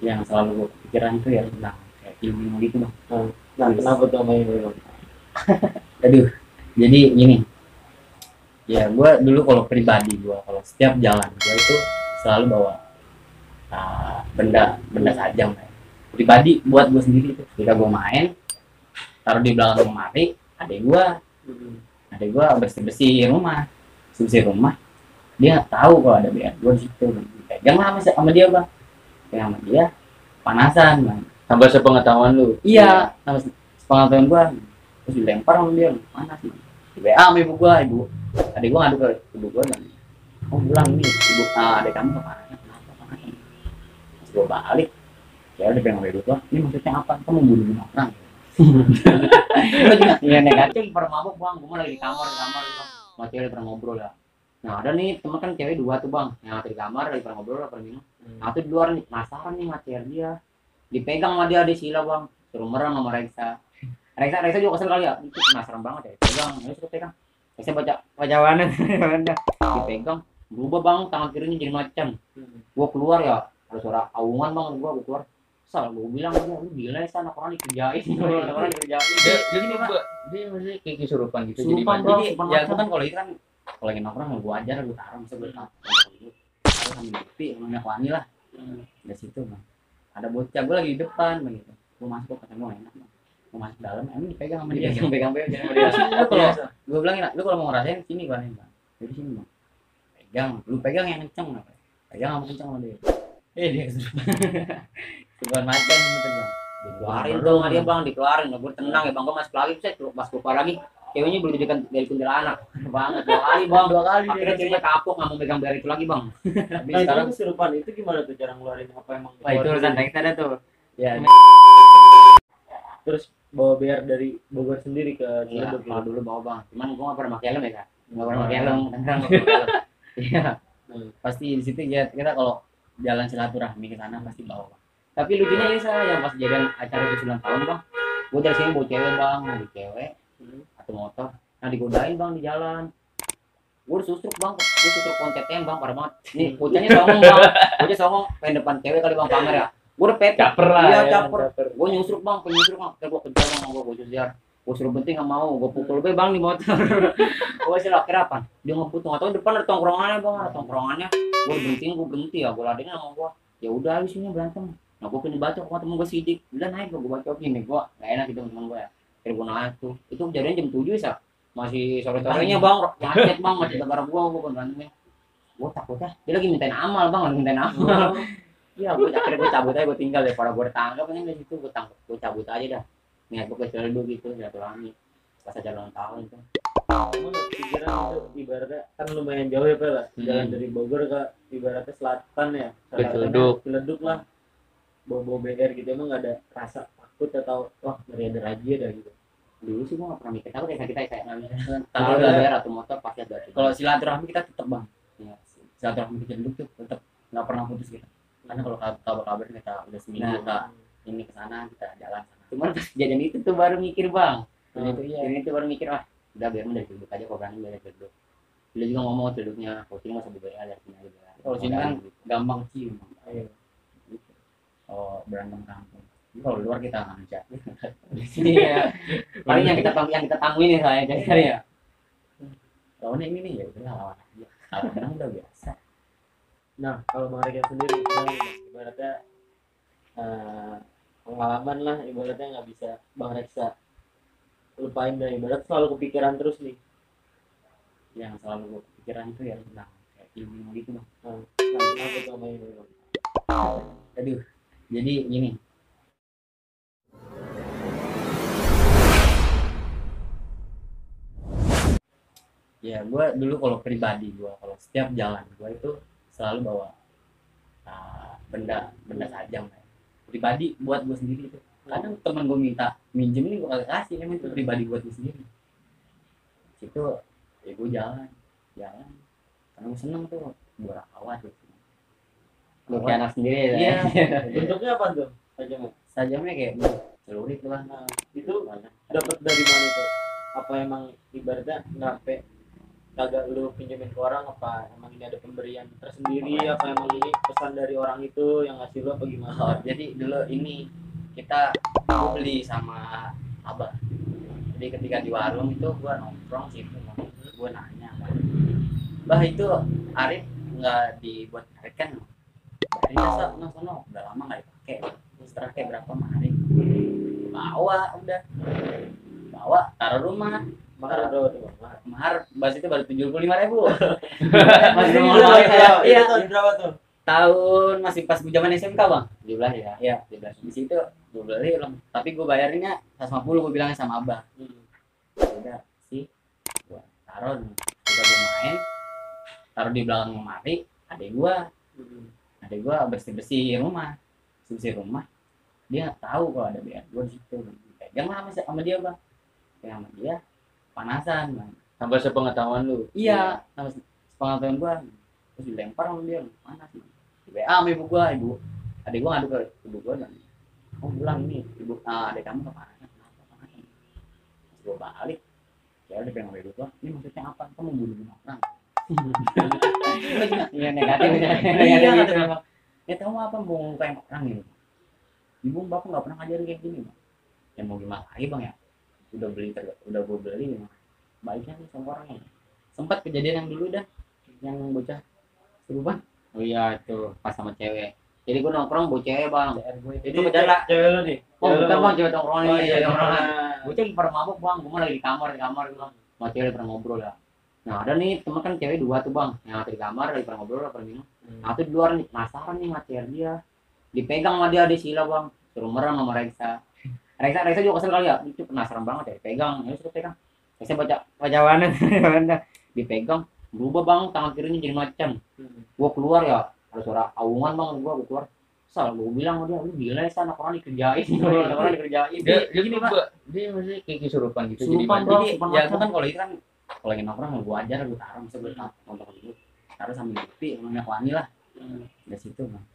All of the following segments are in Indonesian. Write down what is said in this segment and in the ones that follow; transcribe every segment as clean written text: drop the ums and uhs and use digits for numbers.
yang selalu gue pikiran itu ya tentang kayak ilmu gitu bang. Nah, kenapa tuh main dulu? Aduh, jadi gini, ya gue dulu kalau pribadi gue kalau setiap jalan gue itu selalu bawa benda benda sajam ya. Pribadi buat gue sendiri itu. Ketika gue main, taruh di belakang lemari, adek gue bersih bersih rumah, dia tahu kalau ada BR gue di situ, pegang lah sama dia bang, pegang sama dia, panasan bang. Sampai sepengetahuan lu? Iya, sama sepengetahuan gue, terus dilempar sama dia, panas bang. Di WA sama ibu gue, adik gue ngadu ke ibu gue dan oh bilang ini ibu adik kamu kepanasan, kenapa panasan? Terus gue balik, ya udah pegang sama ibu gue, ini maksudnya apa? Kamu bunuh orang? Gue juga ya negatif, pernah mabuk bang, gue lagi di kamar bang, sama cewek pernah ngobrol ya. Nah ada nih temen kan cewek dua tuh bang, yang satu di kamar lagi pernah ngobrol pernah minum, nah itu di luar nih penasaran nih sama cewek dia, dipegang sama dia di sila bang, suruh merem sama Reksa juga kesel kali ya, itu penasaran banget ya, pegang, ya suruh pegang, Reksa baca mana, dipegang, berubah bang, tangan kirinya jadi macam, gua keluar ya, ada suara aungan bang, gua keluar, salah gua bilang dia, lu gila ya anak orang dikerjain, orang dikerjain, Dia gini pak, dia masih kayak kesurupan gitu. surupan Jadi bang, jadi surupan ya macam kan kalau itu kan, kalau lagi nongkrong gua ajar, gua taruh, bisa gua taruh, taruh sambil kopi, minyak wangi lah, dari situ bang, ada bocah gua lagi di depan begitu, gua masuk ketemu enak bang. Mau masuk dalam emang dipegang sama dia, pegang sama dia. Lu kalau gue bilangin, lu kalau mau ngerasain sini bang, jadi sini bang, pegang, lu pegang yang kenceng, pegang sama kenceng sama dia, dia kesurupan macan gitu bang, dikeluarin tuh sama dia bang, dikeluarin, gue tenang ya bang, gue masuk lagi, pas keluar lagi, ceweknya belum dijadikan dari kuntilanak banget, 2 kali bang, 2 kali, akhirnya ceweknya kapok nggak mau pegang biar itu lagi bang. Tapi nah, sekarang itu kesurupan itu gimana tuh cara ngeluarin, apa emang wah itu urusan kita ada tuh ya. Terus bawa BR dari Bogor sendiri ke Iya, Ciledug kalau ya? dulu bawa bang, cuman gua nggak pernah pakai helm ya kak, nggak pernah pakai helm, kadang nggak pakai helm. Iya, pasti di situ ya kita kalau jalan silaturahmi ke sana pasti bawa bang. Tapi lucunya ini saya yang pas jadian acara 9 tahun bang, gua dari sini bawa cewek bang, mau cewek atau motor, nah digodain bang di jalan, gua susruk bang, gua susruk kontetnya bang, parah banget. Nih bocahnya songong bang, bocah songong, pengen depan cewek kali bang pamer ya, gua udah pepet, Caper lah iya ya, caper, gua nyusruk bang, penyusruk bang, gua kejar bang, gua kejar, gue suruh penting nggak mau, gue pukul be bang di motor. Gue sih akhirnya apa, dia ngebut, nggak tahu depan ada tongkrongannya bang, ada tongkrongannya, gue berhenti ya, gue ladenin sama gue, ya udah habis ini berantem, nah gue pindah baca sama temen gue sidik, udah naik gue baca gini, gue nggak enak gitu temen gue ya, akhirnya gue naik tuh, itu kejadian jam 7 ya, masih sore-sorenya bang, macet bang, masih tebar gue berantemnya, gue takut ya, dia lagi mintain amal bang, lagi mintain amal. Iya, gue akhirnya gue cabut aja, gue tinggal deh, pada gue ditangkap kan dari situ, gue cabut aja dah, niat gue ke Ciledug gitu, silaturahmi pas aja ulang tahun itu. Emang pikiran itu ibaratnya kan lumayan jauh ya Pak lah, jalan dari Bogor ke ibaratnya selatan ya, Ke Ciledug. Ciledug lah, bawa BR gitu, emang nggak ada rasa takut atau wah ngeri ada razia dah gitu? Dulu sih gue gak pernah mikir takut ya, kita kayak kalau ada BR atau motor pasti ada. Kalau silaturahmi kita tetap bang, ya, silaturahmi ke Ciledug tuh tetap nggak pernah putus kita, karena kalau kabar kita udah seminggu ini ke sana, kita jalan sana. Cuman pas kejadian itu tuh baru mikir bang, ini tuh baru mikir, udah biar dari Ciledug aja, kok berani dari Ciledug. Dia juga ngomong Ciledugnya, kalau sini nggak usah dibayar, dari sini aja. Kalau sini kan gampang cium. Oh berantem kampung. Kalau luar kita aja. Di sini ya paling yang kita tangguin ya saya jadi ya. Lawannya ini nih ya udah lawan aja. Kalau menang udah biasa. Nah kalau Bang Reka sendiri, ibaratnya pengalaman lah, ibaratnya nggak bisa Bang Reksa lupain, dan ibarat selalu kepikiran terus nih. Yang selalu kepikiran itu ya tentang kayak ilmu gitu bang. Nah kenapa tuh main ini Bang? Aduh, jadi gini. Ya gue dulu kalau pribadi gue kalau setiap jalan gue itu selalu bawa benda sajam ya. Pribadi buat gue sendiri itu. Kadang teman gue minta minjem nih gue kagak kasih, emang itu pribadi buat gue sendiri. Situ ya gue jalan karena gue seneng tuh gue rawat gitu. Gue kayak anak sendiri ya. Iya. Bentuknya apa tuh Sajamnya kayak celurit lah. Nah itu dapat dari mana tuh? Apa emang ibaratnya ngape kagak lu pinjemin ke orang, apa emang ini ada pemberian tersendiri, apa emang ini pesan dari orang itu yang ngasih lu apa gimana? Oh, jadi dulu ini kita gua beli sama abah. Jadi ketika di warung itu gua nongkrong situ, gua nanya, bah itu Arif nggak dibuat karet kan? Ini masa sono udah lama nggak dipakai. Setelah kayak berapa hari? Bawa udah, bawa taruh rumah. Mahar tuh Mahar bahas itu baru 75.000. Masih itu mahal ya. Iya. tahun berapa tuh? Tahun masih pas gue zaman SMK bang, 17 ya. Iya 17. Di situ gue beli loh. Tapi gue bayarnya 150, gue bilangnya sama abah. Udah sih, gue taruh. Udah gue main, taruh di belakang lemari. Adek gue bersih rumah, dia nggak tahu kalau ada BR gue di situ. Pegang lah sama dia bang, pegang sama dia, panasan bang. Sampai sepengetahuan lu. Iya, sama sepengetahuan gue, terus dilempar sama dia, panas bang. Di WA sama ibu gue, adek gue ngadu ke ibu gue dan oh bilang ini ibu adek kamu kepanasan, kenapa panasan? Gue balik, ya udah pegang sama ibu gue, ini maksudnya apa? Kamu bunuh orang? Iya negatif gitu memang. Ya tahu apa mau kayak orang gitu. Ibu bapak nggak pernah ngajarin kayak gini bang. Ya mau gimana lagi bang ya? Udah gue beli memang. Baiknya nih sama orangnya. Sempat kejadian yang dulu dah, yang bocah serupa. Oh iya itu pas sama cewek. Jadi gue nongkrong bawa cewek bang. Jadi cewek lu nih? Oh bukan bang, cewek nongkrong Oh nih. iya, Bocah lagi pada mabuk bang. Gue lagi di kamar gue bilang. Sama cewek pernah ngobrol ya. Nah ada nih teman kan cewek 2 tuh bang, yang di kamar lagi pernah ngobrol apa minum. Nah tuh di luar nih penasaran nih materi dia, dipegang sama dia di sila bang, suruh merem sama Reksa juga kesel kali ya, itu penasaran banget ya, pegang, ya suruh pegang. Reksa baca mana, dipegang, berubah bang tangan kirinya jadi macam. Gua keluar ya, ada suara aungan bang, gua keluar. Gue bilang sama dia, lu gila ya sana orang dikerjain, orang dikerjain. Dia gini pak, dia masih kayak kesurupan gitu. Surupan Jadi bang, ya gua kan kalau itu kan kalau lagi nongkrong gue ajar gue taruh bisa gue nonton dulu taruh sambil ngopi minyak wangi lah dari situ bang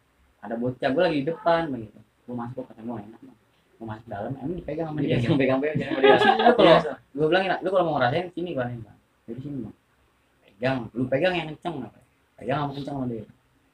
ada bocah gue lagi di depan begitu gue masuk ketemu enak bang gue masuk dalam emang dipegang sama dia pegang sama dia gue bilangin lu kalau mau ngerasain sini bang jadi sini bang lu pegang yang kenceng pegang sama kenceng sama dia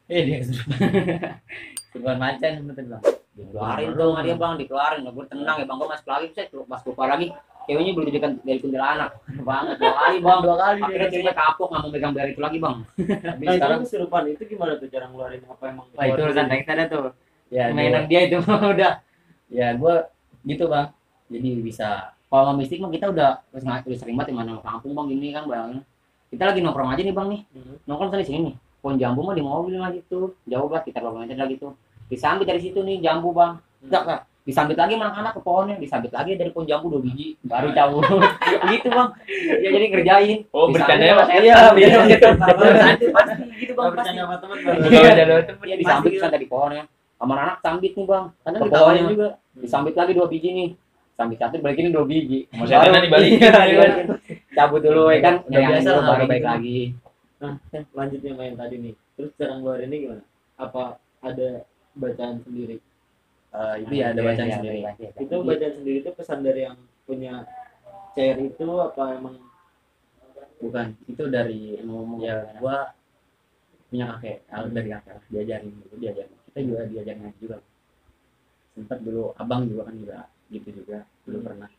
dia kesurupan macan sebenernya bang dikeluarin tuh sama dia bang dikeluarin gue tenang ya bang gue masuk lagi pas keluar lagi ceweknya belum dijadikan dari kuntilanak banget 2 kali bang 2 kali akhirnya ceweknya kapok nggak mau pegang BR itu lagi bang. Tapi sekarang kesurupan itu gimana tuh cara ngeluarin apa emang itu urusan next ada tuh ya mainan dia itu udah ya gue gitu bang jadi bisa kalau sama mistik mah kita udah sering banget di mana kampung bang ini kan bang kita lagi nongkrong aja nih bang nih nongkrong tadi sini nih pohon jambu mah di mobil lah gitu jauh lah kita kalau meter lah gitu disambit dari situ nih jambu bang enggak disambit lagi anak-anak ke pohonnya disambit lagi dari pohon jambu 2 biji baru cabut gitu bang ya jadi ngerjain bercanda ya mas iya pasti gitu bang pasti sama teman ya disambit kan dari pohonnya sama anak sambit nih bang karena ditawarin juga disambit lagi 2 biji nih sambit 1 balikin 2 biji maksudnya dibalikin cabut dulu ya kan udah biasa lah baru baik lagi. Nah lanjutnya main tadi nih terus cara ngeluarinnya gimana apa ada bacaan sendiri? Itu ya ada bacaan sendiri. Itu bacaan sendiri itu pesan dari yang punya cair itu apa emang bukan itu dari ngomong ya gua punya kakek dari kakek diajarin kita juga diajarin juga sempat dulu abang juga kan juga gitu juga dulu pernah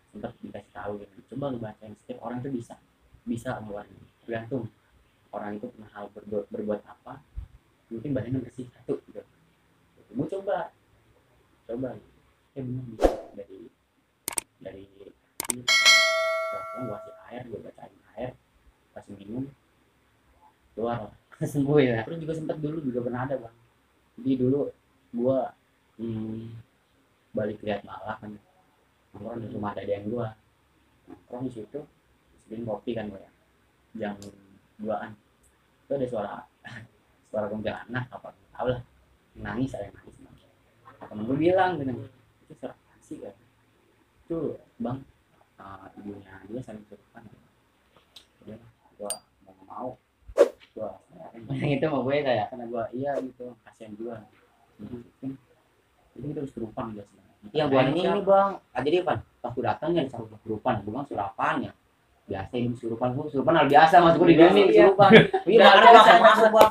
sempat dikasih tahu gitu coba lu bacain setiap orang itu bisa ngeluarin tergantung orang itu pernah hal berbuat apa mungkin badannya bersih 1 gitu gua coba bener bisa dari ini gua kasih air gua bacain air kasih minum keluar sembuh ya terus juga sempat dulu juga pernah ada bang jadi dulu gua balik lihat balap kan nongkrong di rumah adean gua nongkrong di situ bikin kopi kan gua ya jam 2-an itu ada suara kuntilanak apa tau lah nangis temen gue bilang gitu itu suara sih kan itu bang ibunya dia saling kesurupan udah gua mau gua itu mau gue kayak karena gua iya gitu kasihan juga jadi kita harus kesurupan guys iya gua ini bang jadi kan pas gua datang ya disuruh kesurupan gua bilang suruh apaan ya biasa ini kesurupan hal biasa mas gue didiemin Iya. kesurupan iya Iya, makanya biasa, bang masuk bang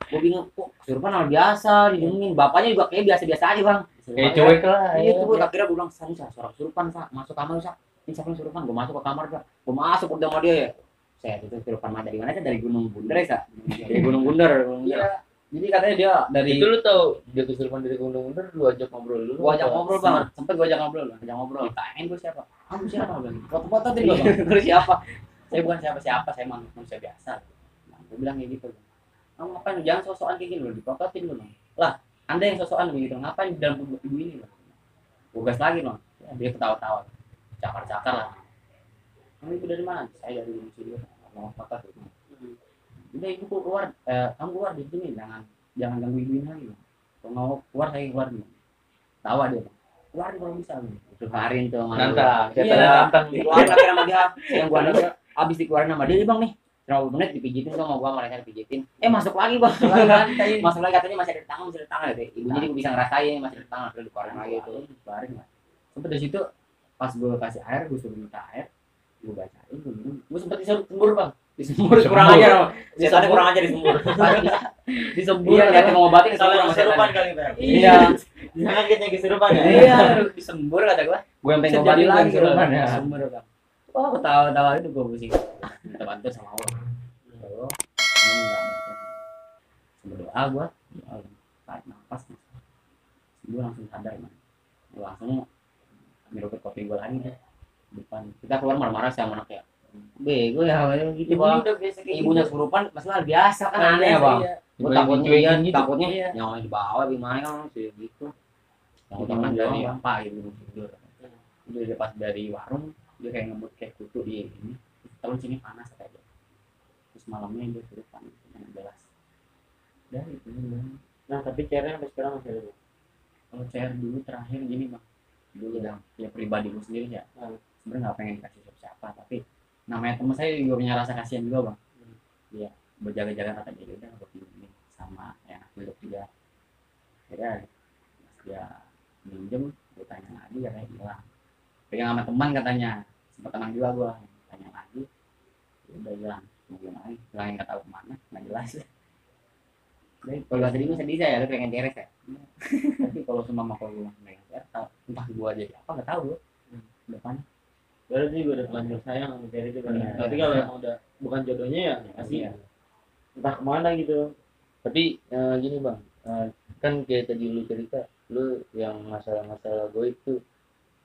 gue bingung kok kesurupan hal biasa didiemin bapaknya juga kayak biasa aja bang cuek lah. iya tuh gue akhirnya gue bilang saya suara kesurupan sa masuk kamar sa ini siapa yang kesurupan gue masuk ke kamar sa gue masuk udah sama dia ya saya itu kesurupan mah dari mana sih dari Gunung Bundar ya sa dari Gunung Bundar iya jadi katanya dia dari Itu lu tahu dia kesurupan dari Gunung Bundar, lu ajak ngobrol dulu. gua ajak ngobrol bang sempet gua ajak ngobrol ditanyain gua siapa kamu siapa bang foto-foto tadi bang terus siapa saya bukan siapa saya manusia biasa nah, gua bilang kayak gitu kamu ngapain lu jangan sosokan kayak gini lu dipototin lu bang lah anda yang sosokan begitu ngapain di dalam tubuh ibu ini bang gua gas lagi bang ya, dia ketawa-tawa cakar-cakar lah kamu itu dari mana saya dari Gunung mau foto tuh udah ibu keluar kamu keluar di sini jangan ganggu ibu ini lagi bang kalau mau keluar saya keluar nih tawa dia bang keluar kalau bisa itu kemarin tuh Nantang, iya nantang. dikeluarin akhirnya sama dia yang gua nanya abis dikeluarin sama dia bang nih 30 menit dipijitin tuh sama gua mereka dipijitin masuk lagi bang masuk lagi katanya masih ada di tangan gitu ibunya juga bisa ngerasain masih ada di tangan terus dikeluarin lagi itu dikeluarin lah sempet dari situ pas gua kasih air gua suruh minta air gua bacain gua minum gua sempet disembur bang disembur kurang ajar setannya kurang ajar disembur disembur lihat mau ngobatin Salah disembur sama kesurupan setan kali Bang. iya Jangan kita kesurupan ya. iya disembur kata gua yang pengen ngobatin Sejadi lagi kesurupan ya. disembur bang oh ketawa-tawa itu gua pusing minta bantu sama Allah oh ini enggak berdoa gua tarik nafas gua langsung sadar man gua langsung minum kopi gua lagi deh depan kita keluar marah-marah sama anaknya bego ya gitu bang ibunya kesurupan masalah biasa kan aneh ya bang gue takutnya Dicuekin iya gitu. takutnya Iya. nyawanya di bawah gimana kan sih gitu yang utama dari apa gitu tidur udah pas dari warung dia kayak ngebut kayak kutu di ini terus sini panas aja terus malamnya dia kesurupan yang jelas dari itu Nah, tapi chairnya sampai sekarang masih ada. Bang. kalau cair dulu terakhir gini bang dulu ya pribadi gue sendiri ya sebenarnya nggak pengen dikasih siapa tapi namanya teman saya juga punya rasa kasihan juga bang dia berjaga-jaga kata dia udah buat ini sama yang aku hidup dia akhirnya pas dia minjem gue tanya lagi ya kayak hilang pegang sama teman katanya sempat tenang juga gue tanya lagi ya udah hilang mau gimana lagi hilang nggak tahu kemana nggak jelas jadi kalau tadi gue sedih saya lu pengen ceres ya tapi kalau semua kalau gue pengen ceres entah gue aja apa nggak tahu gue depan Berarti gue udah terlanjur sayang sama Cherry itu kan. Iya. Tapi kalau emang udah bukan jodohnya ya pasti Iya. entah kemana gitu. Tapi gini bang, kan kayak tadi lu cerita, lu yang masalah-masalah gue itu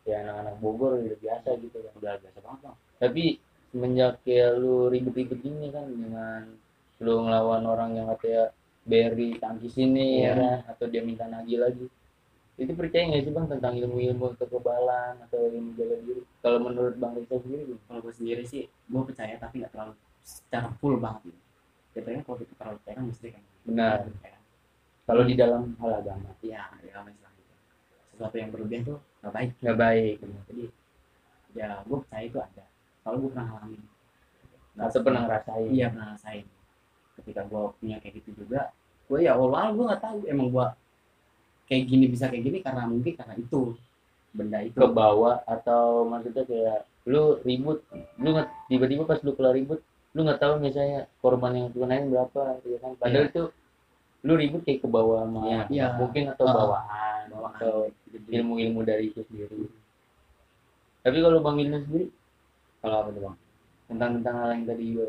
ya anak-anak Bogor udah biasa gitu kan. udah biasa banget bang Tapi semenjak kayak lu ribet-ribet gini kan dengan lu ngelawan orang yang katanya beri tangkis ini Iya. ya kan, atau dia minta nagih lagi, itu percaya nggak sih bang tentang ilmu-ilmu kekebalan atau ilmu jaga diri? Kalau menurut bang Rizal sendiri gimana? kalau gue sendiri sih gue percaya tapi nggak terlalu secara full banget gitu biasanya kalau kita terlalu percaya kan mesti kan Benar. Kalau di dalam hal agama iya ya Islam gitu sesuatu yang berlebihan tuh nggak baik nggak baik. jadi ya gue percaya itu ada kalau gue pernah ngalamin Atau pernah ngerasain? iya pernah ngerasain ketika gue punya kayak gitu juga gue ya awal gue nggak tahu emang gue kayak gini bisa kayak gini karena mungkin karena itu benda itu Ke bawah atau maksudnya kayak lu ribut, lu nggak tiba-tiba pas lu kelar ribut, lu nggak tahu misalnya korban yang tunain berapa, ya kan? Padahal itu lu ribut kayak ke bawah sama Iya. mungkin atau bawaan atau ilmu-ilmu dari itu sendiri. Tapi kalau bang Ilna sendiri kalau apa tuh bang tentang hal yang tadi gue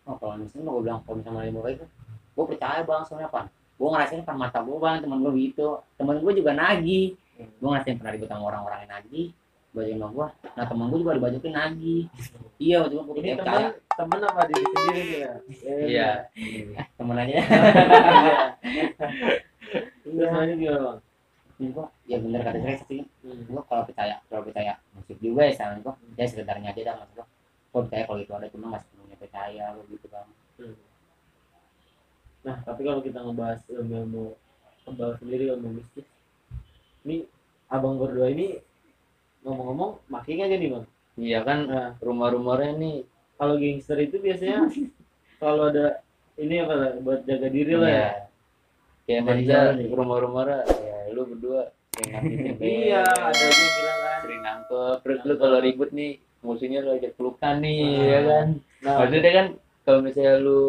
oh kalau misalnya gue bilang kalau misalnya ilmu kayak itu gue percaya bang soalnya apa gue ngerasain kan mata gue bang temen gue gitu temen gue juga nagih gue ngerasain pernah ribut sama orang-orang yang nagih bajuin sama gue nah temen gue juga dibajukin nagih iya waktu gue Ini percaya teman apa diri sendiri gitu ya? iya temen aja Enggak sebenarnya gimana bang? gue ya bener kata saya sih gue kalau percaya musik juga ya sama gue ya sekedarnya aja dah maksud gue gue percaya kalau itu ada cuma nggak sepenuhnya percaya gitu bang Nah, tapi kalau kita ngebahas ilmu kebal sendiri ilmu mistis, ini abang berdua ini ngomong-ngomong makin aja nih bang. iya kan Nah, rumah-rumahnya nih kalau gangster itu biasanya kalau ada ini apa lah, buat jaga diri lah ya. ya kayak Dari Manza jalan nih. rumah-rumah ya lu berdua sering nangis. Iya, ada aja yang bilang kan. Sering nangkep. Terus lu kalau ribut nih, musuhnya lu ajak pelukan nih, Nah. ya kan. Nah, Maksudnya kan kalau misalnya lu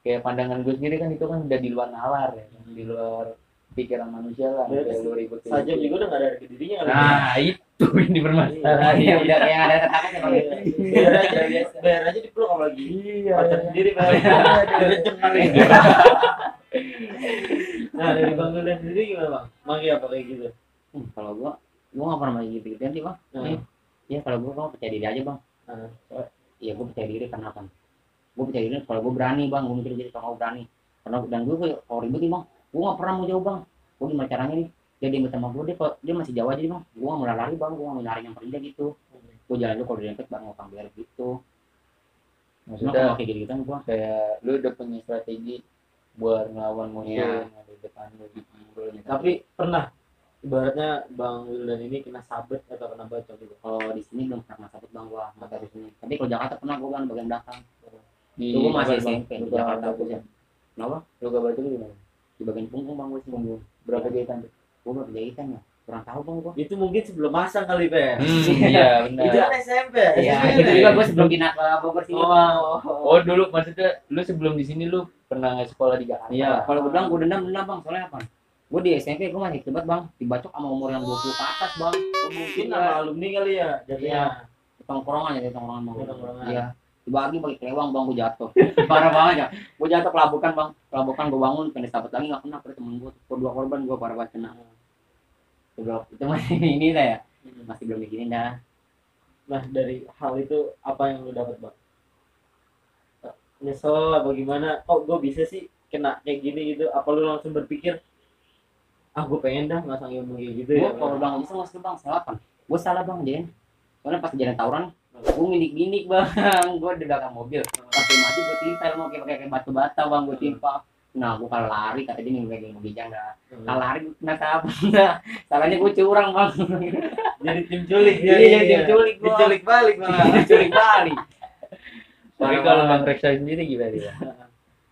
kayak pandangan gue sendiri kan itu kan udah di luar nalar ya, kan? Di luar pikiran manusia lah. Berarti Kayak lu ribut kayak Sajam gitu. juga udah nggak ada harga dirinya kali. Nah, itu yang dipermasalahan. Iya, udah kayak ada tetangga ya bang. Bayar aja dipeluk apalagi. Iya. Pacar sendiri bayar. Direjeng kali. Nah, dari Bang Wildan sendiri gimana Bang? Manggi apa kayak gitu? Kalau gua nggak pernah gitu gituan sih bang. Nah. Iya kalau gua percaya diri aja bang. Nah. Iya gua percaya diri karena apa? Gua percaya diri kalau gua berani bang. Gua mikir jadi kalau berani. Karena dan gua kalau ribut nih bang, gua nggak pernah mau jauh bang. Gua gimana caranya nih? Dia diam sama gua, dia masih jauh aja nih bang. Gua nggak mau lari bang, gua nggak mau lari yang perindah gitu. Gua jalan dulu kalau dempet bang, ngomong biar gitu. Maksudnya Maksudnya kalau kayak gitu kan gua kayak lu udah punya strategi buat ngelawan musuh Iya. yang ada di depan lu gitu. Tapi pernah ibaratnya Bang Wildan ini kena sabet atau kena bacok gitu. kalau di sini belum pernah sabut bang gua, nggak tahu di sini. Tapi kalau Jakarta pernah gua kan bagian belakang. Di Itu gua masih apa, Bang? SMP di Luka Jakarta batu gua. kan? Kenapa? Luka batu lu gimana? Di bagian punggung bang gua sih. Punggung. Berapa jahitan tuh? Gua berapa jahitan ya? Kurang tahu bang gua. Itu mungkin sebelum masang kali Pak. Iya benar. Itu kan SMP. Iya, SMP itu kan? juga gua sebelum pindah ke Bogor sini. Oh. Oh dulu maksudnya lu sebelum di sini lu pernah sekolah di Jakarta? Iya, kalau gua bilang gua dendam bang, soalnya apa? Gua di SMP gua masih terlibat bang, dibacok sama umur yang 20 ke atas bang. Mungkin nama alumni kali ya jadinya. Tongkrongan ya, tongkrongan bang. Tongkrongan. Iya. Dibagi pakai kelewang bang, gua jatuh. Parah banget ya. Gua jatuh kelabukan bang, kelabukan gua bangun, pengen dapat lagi nggak kena, temen gua, kedua korban gua parah banget kena. Itu masih ini dah ya, masih belum begini dah. Nah, dari hal itu apa yang lu dapat, Bang? Nyesel apa gimana? Oh, gue bisa sih kena kayak gini gitu. Apa lu langsung berpikir, ah gue pengen dah masang ilmu kayak gitu ya? Gua kalau bang bisa masuk bang, salah apa? Gua salah bang, Jen. Soalnya pas kejadian tawuran, gua minik-minik bang, gua di belakang mobil. Pas mati gua timpel mau kayak batu bata bang, gua timpa. Nah, gua kalau lari kata dia nih megang bijang dah. Kalau lari kena apa? Salahnya gua curang bang. Jadi tim culik Iya, jadi tim culik gua. Diculik balik malah. Diculik balik. Tapi kalau Bang Reksa sendiri gimana ya?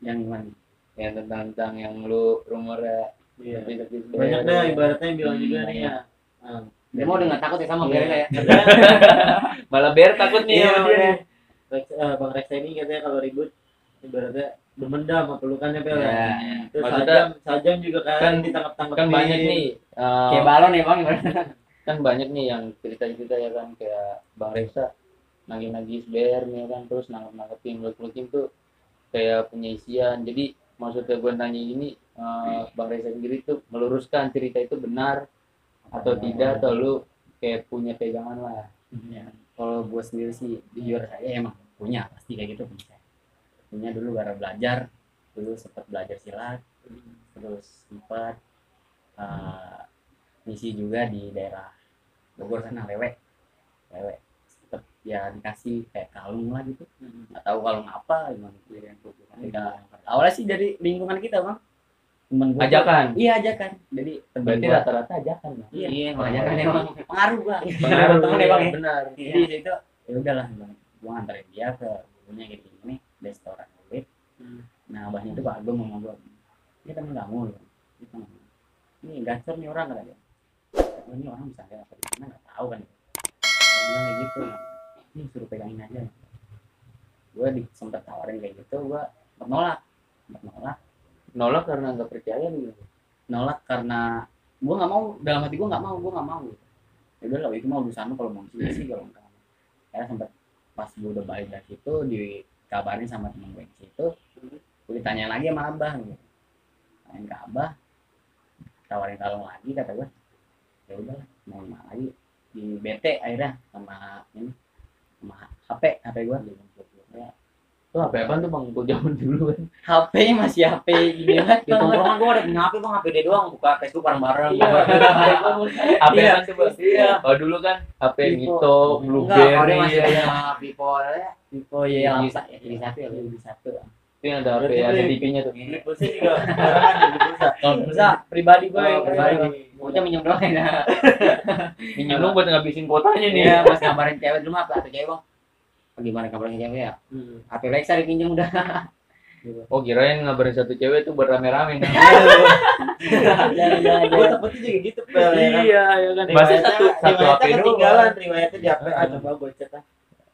Yang gimana? Yang tentang yang lu rumornya Iya. tapi Banyak dah ibaratnya yang bilang juga nih ya. Dia mau dengan takut ya sama Iya. Bere ya. malah Ber takut nih Iya, sama dia. Bang Reksa ini katanya kalau ribut ibaratnya bermendam sama pelukannya Pel ya. Ya, Terus maksudnya sajam juga kan kan- ditangkap-tangkap. kan banyak nih Kayak balon ya bang. kan banyak nih yang cerita-cerita ya kan kayak Bang Reksa nagih-nagih Ber nih kan terus nangkep-nangkepin pelukin tuh kayak punya isian. Jadi maksudnya gue nanya ini Bang Reza sendiri tuh meluruskan cerita itu benar atau tidak atau lu kayak punya pegangan lah. Ya, kalau gue sendiri sih jujur saya emang punya pasti kayak gitu punya dulu gara belajar dulu sempat belajar silat terus sempat misi juga di daerah Bogor sana lewe tetap ya dikasih kayak kalung lah gitu nggak tahu kalung apa gimana awalnya sih dari lingkungan kita bang temen gua Ajakan. iya ajakan jadi temen Berarti gua rata-rata ajakan ya. iya ajakan emang pengaruh bang Pengaruh temen ya bang ya? benar. Jadi itu ya udahlah bang, gua nganterin dia ke gurunya kayak gini restoran duit. Nah abahnya itu pak Agung ngomong gua, ini temen kamu ya, ini gacor nih orang kata dia. Ini orang bisa lihat apa di mana nggak tahu kan. Gua bilang kayak gitu, ini suruh pegangin aja. Gua sempet tawarin kayak gitu, gua menolak, Nolak karena nggak percaya nih. nolak karena gua nggak mau dalam hati gua nggak mau. Ya udah lah itu mau urusan lu kalau mau sih kalau enggak. Karena sempet pas gua udah balik dari situ dikabarin sama temen gue di situ, gue ditanya lagi sama abah gitu. Tanyain ke abah, tawarin kalung lagi kata gue. Ya udah mau gimana lagi di BT akhirnya sama ini sama HP gue ya. Tuh apa tuh Bang? Gua zaman dulu kan. HP-nya masih HP gini banget. Di tongkrongan gue udah punya HP bang, HP dia doang buka Facebook bareng-bareng. HP Iya. kan tuh Bang. Iya. Oh dulu kan HP Vivo. Mito, Enggak, kalau dia Blueberry masih ya. ada Vivo ya. Vivo ya Lamsa ya, jadi satu ya, jadi satu. Itu yang ada HP Berarti ada beli- TV-nya tuh. Beli pulsa juga barengan beli pulsa. Kalau bisa pribadi gue, Oh, pribadi. pribadi. Bocah minjem doang ya. Minjem dong buat ngabisin kuotanya nih. Iya, mas ngabarin cewek dulu mah atau cewek bang. Gimana kabarnya cewek ya? HP Lexa dipinjam udah. Oh kirain ngabarin satu cewek tuh berame-rame nah. Gue takutnya juga gitu Pel. Iya ya kan. Masa Masa satu HP ketinggalan, doang. riwayatnya di HP. Coba gue cek ah.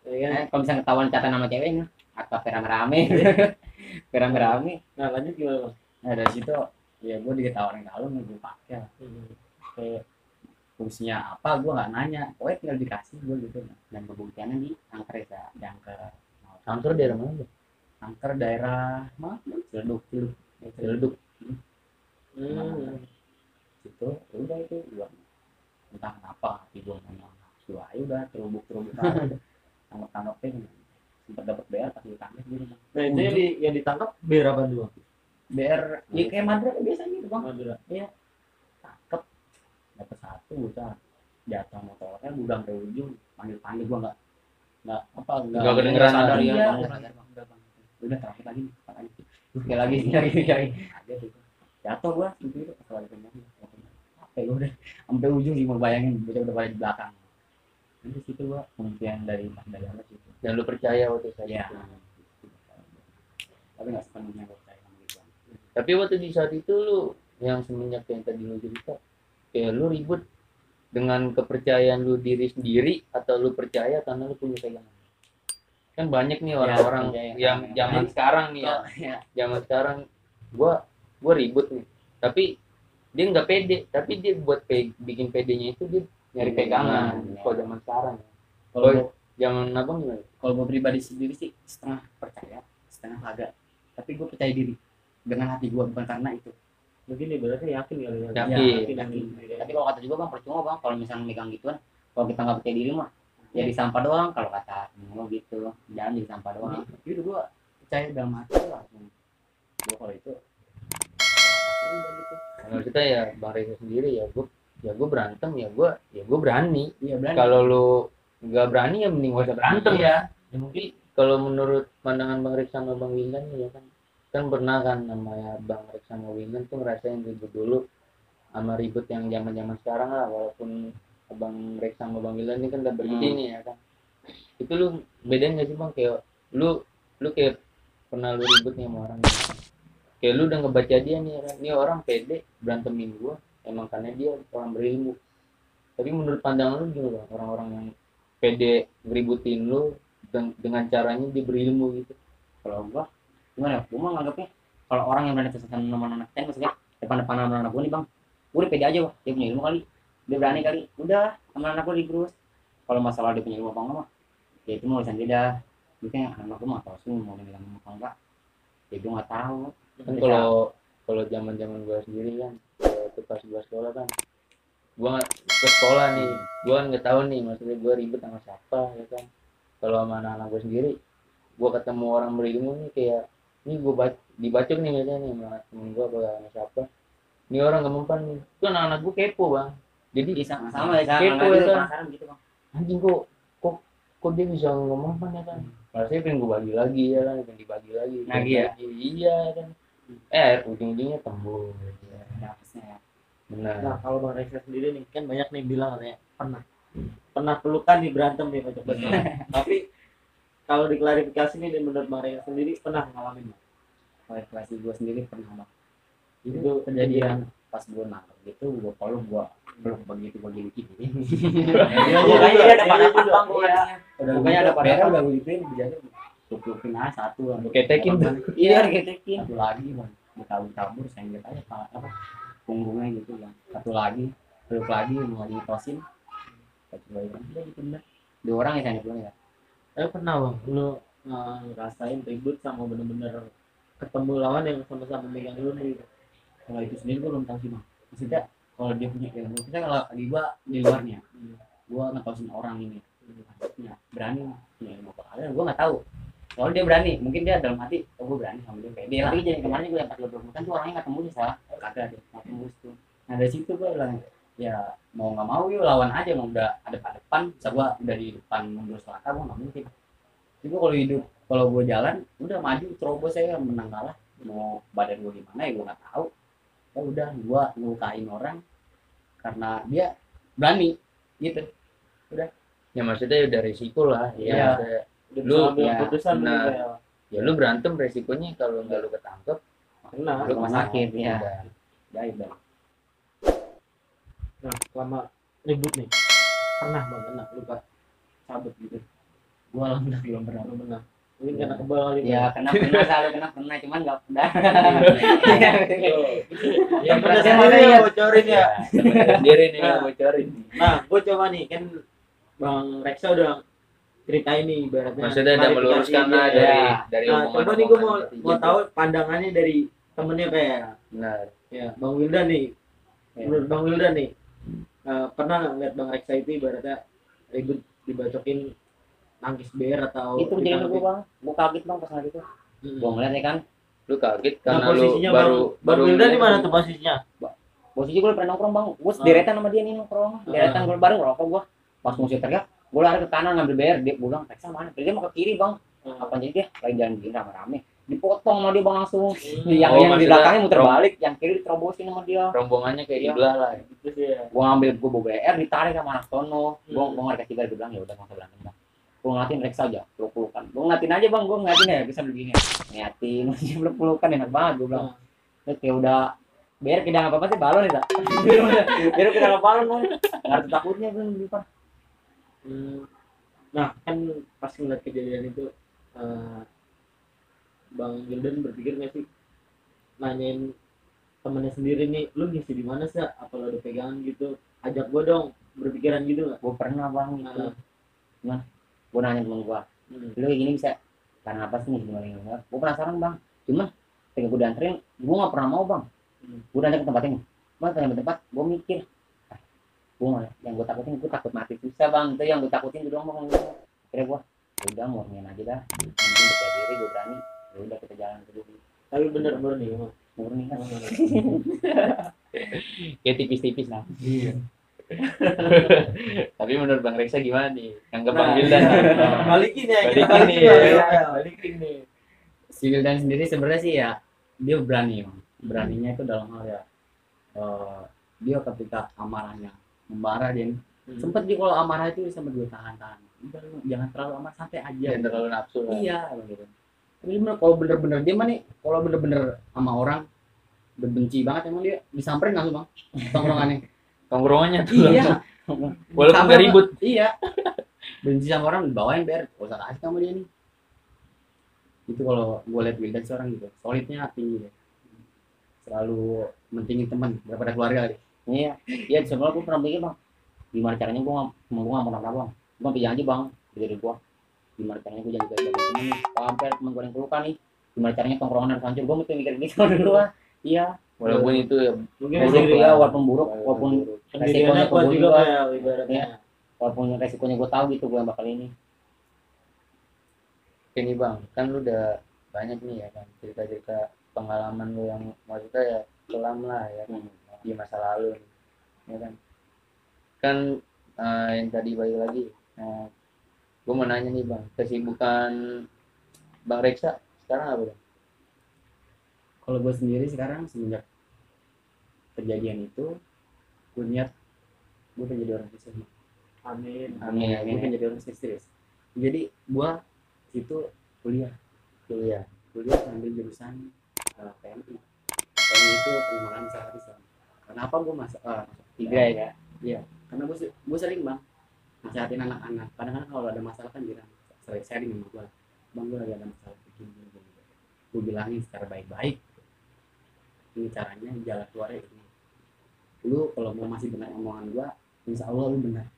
Iya kan? Kalau misalnya ketahuan chatan sama ceweknya atau rame-rame rame-rame. Nah lanjut gimana Bang? Nah dari situ ya gue ditawarin kalung gue pakai. Kayak fungsinya apa gue nggak nanya, pokoknya tinggal dikasih gue gitu. Dan pembuktiannya di angker ya, di angker. Angker daerah mana? Angker daerah mana? Ciledug. Itu udah itu gua entah kenapa hati gua memang nafsu aja udah terubuk aja. Tangkap-tangkapin sempat dapat BR pas ditangkap gitu. Nah itu yang ditangkap biar apa dulu? BR ya kayak Madura biasa gitu bang. Madura. Iya. Tangkap dapat satu bocah jatuh motornya gudang ke ujung panggil gua nggak Nggak kedengeran sadar lagi. ya udah terakhir lagi sekali lagi ada tuh jatuh gua gitu pas lagi penyang sampai gua udah sampai ujung sih mau bayangin bocah udah pada di belakang di situ gua kemungkinan dari atas itu Dan lu percaya waktu saya. ya tapi nggak sepenuhnya gua percaya sama gitu. Tapi waktu di saat itu lu yang semenjak yang tadi lu cerita, kayak lu ribut dengan kepercayaan lu diri sendiri atau lu percaya karena lu punya pegangan. Kan banyak nih orang-orang yang zaman sekarang nih ya. Zaman sekarang gua ribut nih. Tapi dia nggak pede, tapi dia buat bikin pedenya itu dia nyari pegangan. Kalau zaman sekarang. Kalau zaman abang gimana? Kalau gue pribadi sendiri sih setengah percaya setengah kagak, tapi gue percaya diri dengan hati gue bukan karena itu. Begini berarti yakin kali ya. Yakin. Tapi kalau kata juga bang percuma bang kalau misalnya megang gituan, kalau kita nggak percaya diri mah ya di sampah doang kalau kata lo gitu, jangan di sampah doang. Itu gue percaya dalam hati langsung. Gue kalau itu udah gitu. Kalau kita ya Bang Reza sendiri ya gue berantem ya gue berani. Iya berani. Kalau lu nggak berani ya mending gak usah berantem Iya. ya mungkin kalau menurut pandangan Bang Rex sama Bang Wildan ya kan pernah kan namanya Bang Rex sama Wildan tuh ngerasain ribut dulu sama ribut yang zaman sekarang lah, walaupun Bang Rex sama Bang Wildan ini kan udah bergede nih ya kan. Itu lu bedain nggak sih Bang, kayak lu kayak pernah lu ribut nih sama orang kayak lu udah ngebaca dia nih ya kan, ini orang pede berantemin gua emang karena dia orang berilmu. Tapi menurut pandangan lu gimana Bang, orang-orang yang pede ngeributin lu dengan caranya dia berilmu gitu? Kalau gua gimana? Gua mah nganggapnya kalau orang yang berani tersesat sama anak kita maksudnya depan anak gua nih bang, gua udah pede aja wah dia punya ilmu kali, dia berani kali, udah sama anak gua digerus. Kalau masalah dia punya ilmu apa enggak mah ya itu mau urusan dia dah. Mungkin anak gua mah tahu sih mau bilang apa enggak ya gua nggak tahu Kan kalau zaman gua sendiri kan waktu pas gua sekolah kan gua ke sekolah nih, gua nggak tahu nih maksudnya gua ribet sama siapa ya kan. Kalau sama anak-anak gua sendiri gua ketemu orang berilmu nih kayak ini gua dibacok nih misalnya nih sama temen gua apa sama siapa, ini orang gak mempan nih, itu anak-anak gua kepo bang, jadi sama ya kepo ya kan, gitu bang. anjing kok dia bisa ngomong kan ya kan, rasanya pengen gua bagi lagi ya kan, pengen dibagi lagi ya iya kan, ujung-ujungnya tembus ya. Dapetnya Benar. Nah kalau Bang Reza sendiri nih kan banyak nih bilang katanya pernah pelukan nih berantem nih macam tapi kalau diklarifikasi nih menurut Bang Reza sendiri pernah ngalamin? klarifikasi gua sendiri pernah bang. Itu kejadian pas gua nangkep gitu gua kalau gua belum begitu gitu. Iya ada pada bang Pokoknya ada pada udah gituin kejadian tutup-tutupin aja satu Ketekin tuh. iya ketekin satu lagi bang ditabur senggol aja apa punggungnya gitu bang, satu lagi peluk lagi mau ditosin udah gitu bener 2 orang ya saya pulang ya. pernah bang lu ngerasain ribut sama bener-bener ketemu lawan yang sama-sama megang lu nih? Kalau itu sendiri gua belum tahu sih bang, maksudnya kalau dia punya ilmu kita kalau di gua di luarnya gua ngetosin orang ini maksudnya berani punya ilmu apa kalian gua nggak tahu. Kalau dia berani, mungkin dia dalam hati, oh gue berani sama dia pede lah. Tapi jadi kemarin gue yang 40 kan tuh orangnya nggak tembus salah, kagak dia nggak tembus tuh. Nah dari situ gue bilang, ya mau nggak mau yuk lawan aja, mau udah ada depan, bisa gue udah di depan mundur selangkah gue nggak mungkin. Jadi gue kalau hidup, kalau gue jalan, udah maju terobos saya menang kalah, mau badan gue gimana ya gue nggak tahu. Ya udah gue ngelukain orang karena dia berani, gitu. Udah. Ya maksudnya udah risiko lah, Iya. Udah Lu ambil ya, keputusan nah, gitu ya. Ya lu berantem resikonya kalau nggak lu ketangkep, Kena. lu rumah kena. sakit ya. Udah. Jahit bang. Nah, selama ribut nih, pernah bang kena luka sabut gitu? Gua alhamdulillah belum pernah. Belum pernah. Mungkin kena kebal kali. Ya kena pernah, selalu kena cuman nggak pernah. Yang pernah Yang sendiri mana ya ya? bocorin ya. Sendiri nih Nah. bocorin. Nah, gue coba nih kan Bang Reksa udah ceritain nih ibaratnya. Maksudnya udah klarifikasi meluruskan lah dia. dari Nah, omongan. coba nih gue mau tahu pandangannya dari temennya kayak Benar. ya Bang Wildan nih. Ya. Menurut Bang Wildan nih, pernah nggak lihat Bang Reksa itu ibaratnya ribut dibacokin nangkis bear atau Itu kejadian ditangkepin? gua bang. Gua kaget bang pas hari itu. Hmm. Gua ngeliat ya kan. Lu kaget Nah, karena lu posisinya baru Bang Wildan di mana tuh posisinya? Posisi gua pernah nongkrong bang. Gua sederetan sama dia nih nongkrong. Sederetan gua bareng ngerokok gua. Pas musim teriak, gua lari ke kanan ngambil BR. Dia bilang, Reksa mana? Dia mau ke kiri bang. Apa jadi dia lagi jalan gini rame-rame. Dipotong sama dia bang langsung. Yang Oh, yang di maksudnya belakangnya muter balik, yang kiri diterobosin sama dia. rombongannya kayak Iya. dibelah lah. Terus ya. Gua ngambil gua bawa BR ditarik sama anak sono. Gua nggak dikasih dia bilang ya udah nggak usah berantem bang. Gua ngeliatin Reksa aja, peluk-pelukan. Gua ngeliatin aja bang, gua ngeliatin ya bisa begini. Ngeliatin, masih peluk-pelukan enak banget gua bilang. Terus kayak udah biar kita nggak apa-apa sih balon ya. Biar kita nggak balon bang. Nggak ada takutnya bang di depan. Nah, kan pas ngeliat kejadian itu Bang Wildan berpikir nggak sih nanyain temennya sendiri nih, lu ngisi di mana sih? Apa lo ada pegangan gitu? Ajak gua dong, berpikiran gitu nggak? Gua pernah bang itu. Gua nanya temen gua, Hmm. lu kayak gini bisa karena apa sih nih gimana? Gua penasaran bang. Cuma ketika gua dianterin, gua nggak pernah mau bang. Gua nanya ke tempat ini, bang tanya ke tempat, gua mikir. Gua nggak, yang gua takutin, gua takut mati susah bang. Itu yang gua takutin itu doang bang. Akhirnya gua, ya udah murniin aja dah. Nanti percaya diri, gua berani. Ya udah kita jalan dulu. Tapi bener-bener nih, emang. Murni kan. Kayak tipis-tipis lah. Iya. Tapi menurut Bang Reksa gimana nih? Yang ke Nah, Bang Wildan. Balikin ya, kita Balikin nih. ya. Balikin nih. Si Wildan sendiri sebenarnya sih ya dia berani bang. Beraninya itu dalam hal ya dia ketika amarahnya membara dia sempet dia kalau amarah itu sampai dia tahan-tahan. Udah lu jangan terlalu amarah, santai aja. Jangan terlalu nafsu lah. Iya gitu. Tapi bener, kalau bener-bener dia mah nih kalau bener-bener sama orang benci banget emang dia disamperin langsung bang tongkrongannya. Tongkrongannya tuh. Iya. Walaupun Sama, gak ribut. Iya. Benci sama orang dibawain biar gak usah kasih sama dia nih. Itu kalau gue liat Wildan seorang gitu, solidnya tinggi ya. Selalu mentingin teman daripada keluarga deh. Iya. Iya sebenarnya gue pernah mikir bang, gimana caranya gue nggak mau bang. Gue pilih aja bang dari gue. Gimana caranya gue jadi temen nih. Sampai temen gue yang pelukan nih. Gimana caranya tongkrongan harus hancur. Gue mesti mikir gitu dulu lah. Iya. Walaupun itu ya Mungkin Buruk sendiri ya, walaupun buruk, walaupun sendiriannya resikonya kuat ke juga gua. ya ibaratnya. walaupun resikonya gue tahu gitu gue bakal ini. ini Bang, kan lu udah banyak nih ya kan cerita-cerita pengalaman lu yang maksudnya ya kelam lah ya kan di masa lalu nih, ya kan yang tadi balik lagi gue mau nanya nih Bang, kesibukan Bang Reksa sekarang apa Bang? Kalau gue sendiri sekarang semenjak kejadian itu gue niat gue pengen jadi orang sukses. Amin. Amin. Gue pengen jadi orang sukses. Jadi gue itu kuliah ngambil jurusan PMI. PMI itu pengembangan masyarakat Islam. Kenapa gue masuk tiga ya? Iya. Karena gue sering bang nasihatin anak-anak. Kadang-kadang kalau ada masalah kan bilang sharing sama gue. Bang gue lagi ada masalah begini. Gue bilangin secara baik-baik. Ini caranya jalan keluarnya ini. Lu kalau mau masih benar omongan gue, insya Allah lu benar.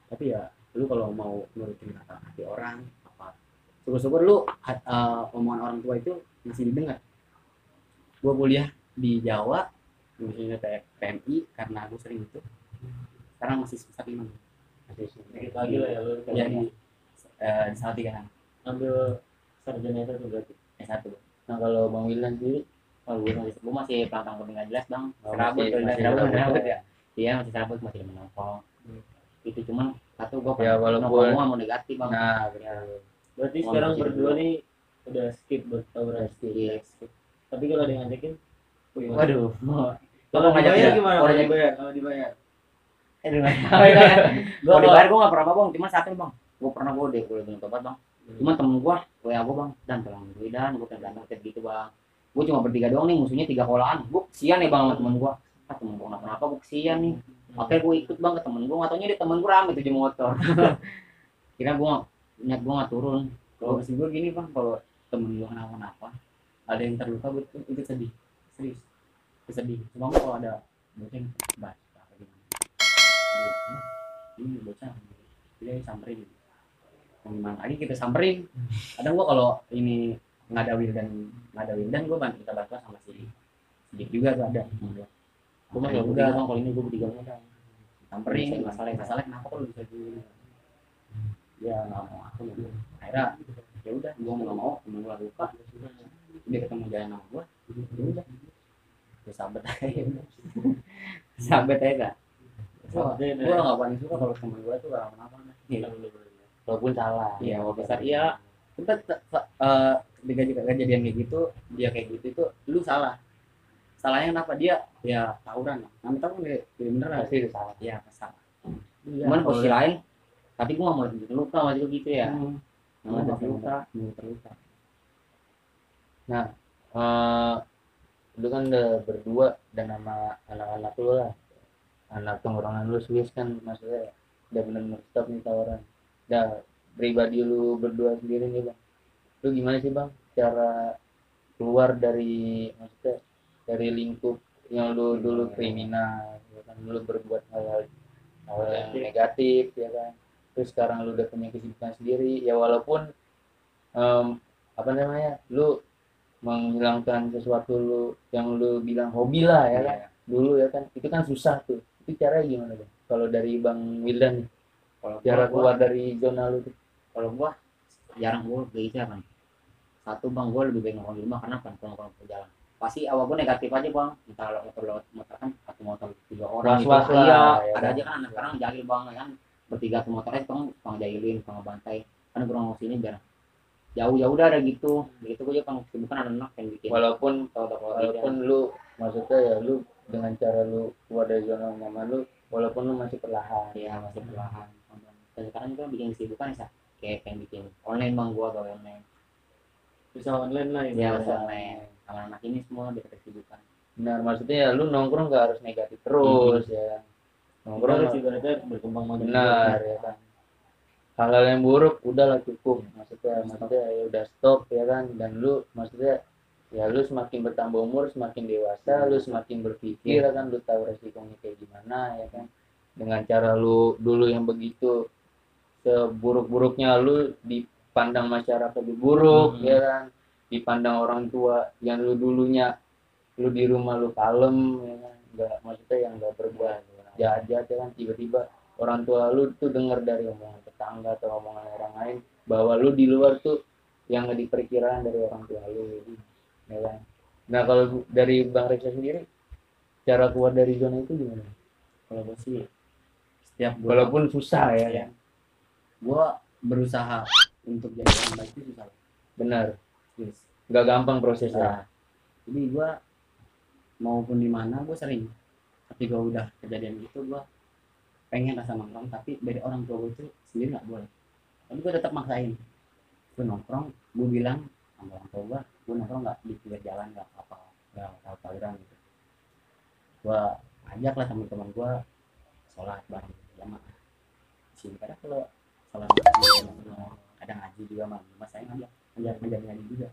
Tapi ya lu kalau mau nurutin kata hati orang apa syukur-syukur lu omongan orang tua itu masih didengar. Gua kuliah di Jawa misalnya kayak PMI karena aku sering itu sekarang masih semester 5 masih Sedikit lagi lah ya lu. ya di Salatiga kan Ambil sarjana itu tuh berarti. S1. Nah kalau Bang Wildan sendiri Gua masih pelantang kopi nggak jelas bang. Oh, Serabut masih serabut serabut ya. Iya masih serabut masih menongkrong. Itu cuman satu gua Ya, walaupun- nongkrong mau negatif bang. nah Berarti Oh, sekarang masih berdua dulu. nih udah skip buat tawuran. Iya. Tapi kalau ada yang ngajakin, gimana? Waduh. Kalau ngajak dibayar dia, gimana? kalau Kalau ngajak- dibayar, kalau dibayar. Kalau dibayar gue nggak pernah bang, cuma satu bang. Gue pernah gue deh kuliah dengan tempat bang. Cuma temen gua WA gua bang, dan tolong gue dan gua pengen berangkat gitu bang. Gua cuma bertiga doang nih, musuhnya 3 kolaan. Gua kesian nih bang sama temen gua. Temen gua kenapa gua kesian nih. Oke gua ikut bang ke temen gua, nggak taunya dia temen gua rame 7 motor. Kira gua niat gua nggak turun. Kalau masih gua gini bang, kalau temen gua kenapa-napa, ada yang terluka gua tuh ikut sedih, serius, sedih. Cuma kalau ada bocah yang bahas apa gimana, ini bocah dia samperin, mau gimana lagi kita samperin. Kadang gua kalau ini nggak ada Wildan gua bantu kita bantu sama si Dik juga tuh ada. Cuma ya udah bang, kalau ini gua bertiga udah samperin, masalah kenapa kok lu bisa dulu, ya nggak mau aku nih. Akhirnya ya udah gua mau nggak mau temen gua luka, dia ketemu jalan sama gua, ya udah ya sahabat aja. Sahabat aja kan. Gua nggak paling suka kalau temen gua tuh orang apa walaupun salah. iya kalau besar iya kita ketika juga kejadian kayak gitu, dia kayak gitu itu lu salahnya kenapa dia ya tawuran, nggak tahu dia bener Pasti itu salah. ya salah. Cuman posisi lain, tapi gua nggak mau terluka masih gitu ya, nggak mau terluka. Eh, lu kan udah berdua dan sama anak-anak lu lah, anak tongkrongan lu Swiss kan, maksudnya udah bener-bener stop nih tawuran. Dah pribadi lu berdua sendiri nih bang, lu gimana sih bang cara keluar dari, maksudnya dari lingkup yang lu dulu kriminal ya kan, lu berbuat hal yang negatif ya kan, terus sekarang lu udah punya kesibukan sendiri ya, walaupun em, apa namanya, lu menghilangkan sesuatu lu yang lu bilang hobi lah ya kan, dulu ya kan, itu kan susah tuh, itu caranya gimana bang kalau dari bang Wildan nih, Kalau cara gua keluar dari zona lu tuh? kalau gua jarang gua begitu kan. Satu bang, gua lebih baik nongkrong di rumah karena kan kalau ke jalan pasti apapun negatif aja bang, entah lewat motor kan, satu motor 3 orang gitu. Was-was lah, Iya ya ada kan? aja kan anak sekarang jahil bang ya kan, bertiga tuh motornya tukang jahilin, tukang bantai kan, gua nongkrong sini biar jauh udah ada gitu gue juga kan bukan anak yang bikin Walaupun walaupun lu, maksudnya ya lu dengan cara lu keluar dari zona nyaman lu, walaupun lu masih perlahan ya masih perlahan. Dan sekarang juga bikin kesibukan ya, kayak pengen bikin online bang, gua gawe online, Bisa online lah ya ya. usaha online sama anak ini semua biar kesibukan. benar, maksudnya ya lu nongkrong gak harus negatif terus ya, Nongkrong nongkrong ibaratnya harus berkembang maju. benar ya kan, hal-hal yang buruk udahlah cukup, maksudnya ya udah stop ya kan, dan lu maksudnya ya lu semakin bertambah umur, semakin dewasa, lu semakin berpikir ya kan, lu tahu resikonya kayak gimana ya kan, dengan cara lu dulu yang begitu seburuk-buruknya lu dipandang masyarakat lebih buruk ya kan, dipandang orang tua yang lu dulunya lu di rumah lu kalem ya kan, nggak, maksudnya yang nggak berbuat jahat-jahat ya kan, tiba-tiba orang tua lu tuh dengar dari omongan tetangga atau omongan orang lain bahwa lu di luar tuh yang nggak diperkirakan dari orang tua lu ya kan. Nah kalau dari Bang Reksa sendiri, cara keluar dari zona itu gimana? Kalau gue sih setiap gua Walaupun susah ya kan? gua berusaha untuk jadi orang baik itu susah. Benar, Yes. nggak gampang prosesnya. Nah, jadi gua maupun di mana gua sering ketika udah kejadian gitu gua pengen rasa nongkrong, tapi dari orang tua gua itu sendiri nggak boleh, tapi gua tetap maksain gua nongkrong. Gua bilang sama orang tua gua nongkrong nggak di pinggir jalan, nggak apa-apa gitu. Gua ajak lah teman-teman gua sholat bareng jamaah sini, kadang kalau sholat bareng kadang ngaji juga mah, mas saya ngajak ngaji juga,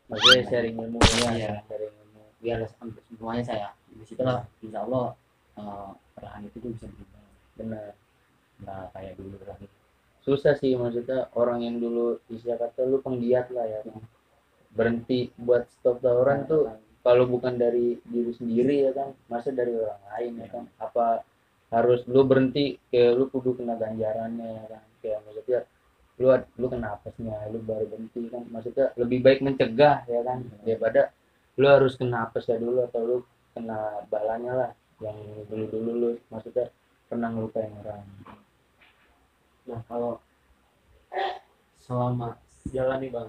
Maksudnya sharing ilmu ya, Iya. sharing ilmu. biar semuanya saya di situ lah, insya Allah perlahan itu gue bisa berubah, Benar. nggak kayak dulu lagi. Susah sih, maksudnya orang yang dulu istilah kata lu penggiat lah ya kan, berhenti buat stop tawuran tuh kalau bukan dari diri sendiri ya kan, masa dari orang lain ya kan, apa harus lu berhenti kayak lu kudu kena ganjarannya ya kan, kayak maksudnya lu kena apesnya lu baru berhenti kan, maksudnya lebih baik mencegah ya kan, daripada lu harus kena apesnya dulu atau lu kena balanya lah yang dulu lu maksudnya pernah ngelukain orang. Nah kalau selama jalan nih bang,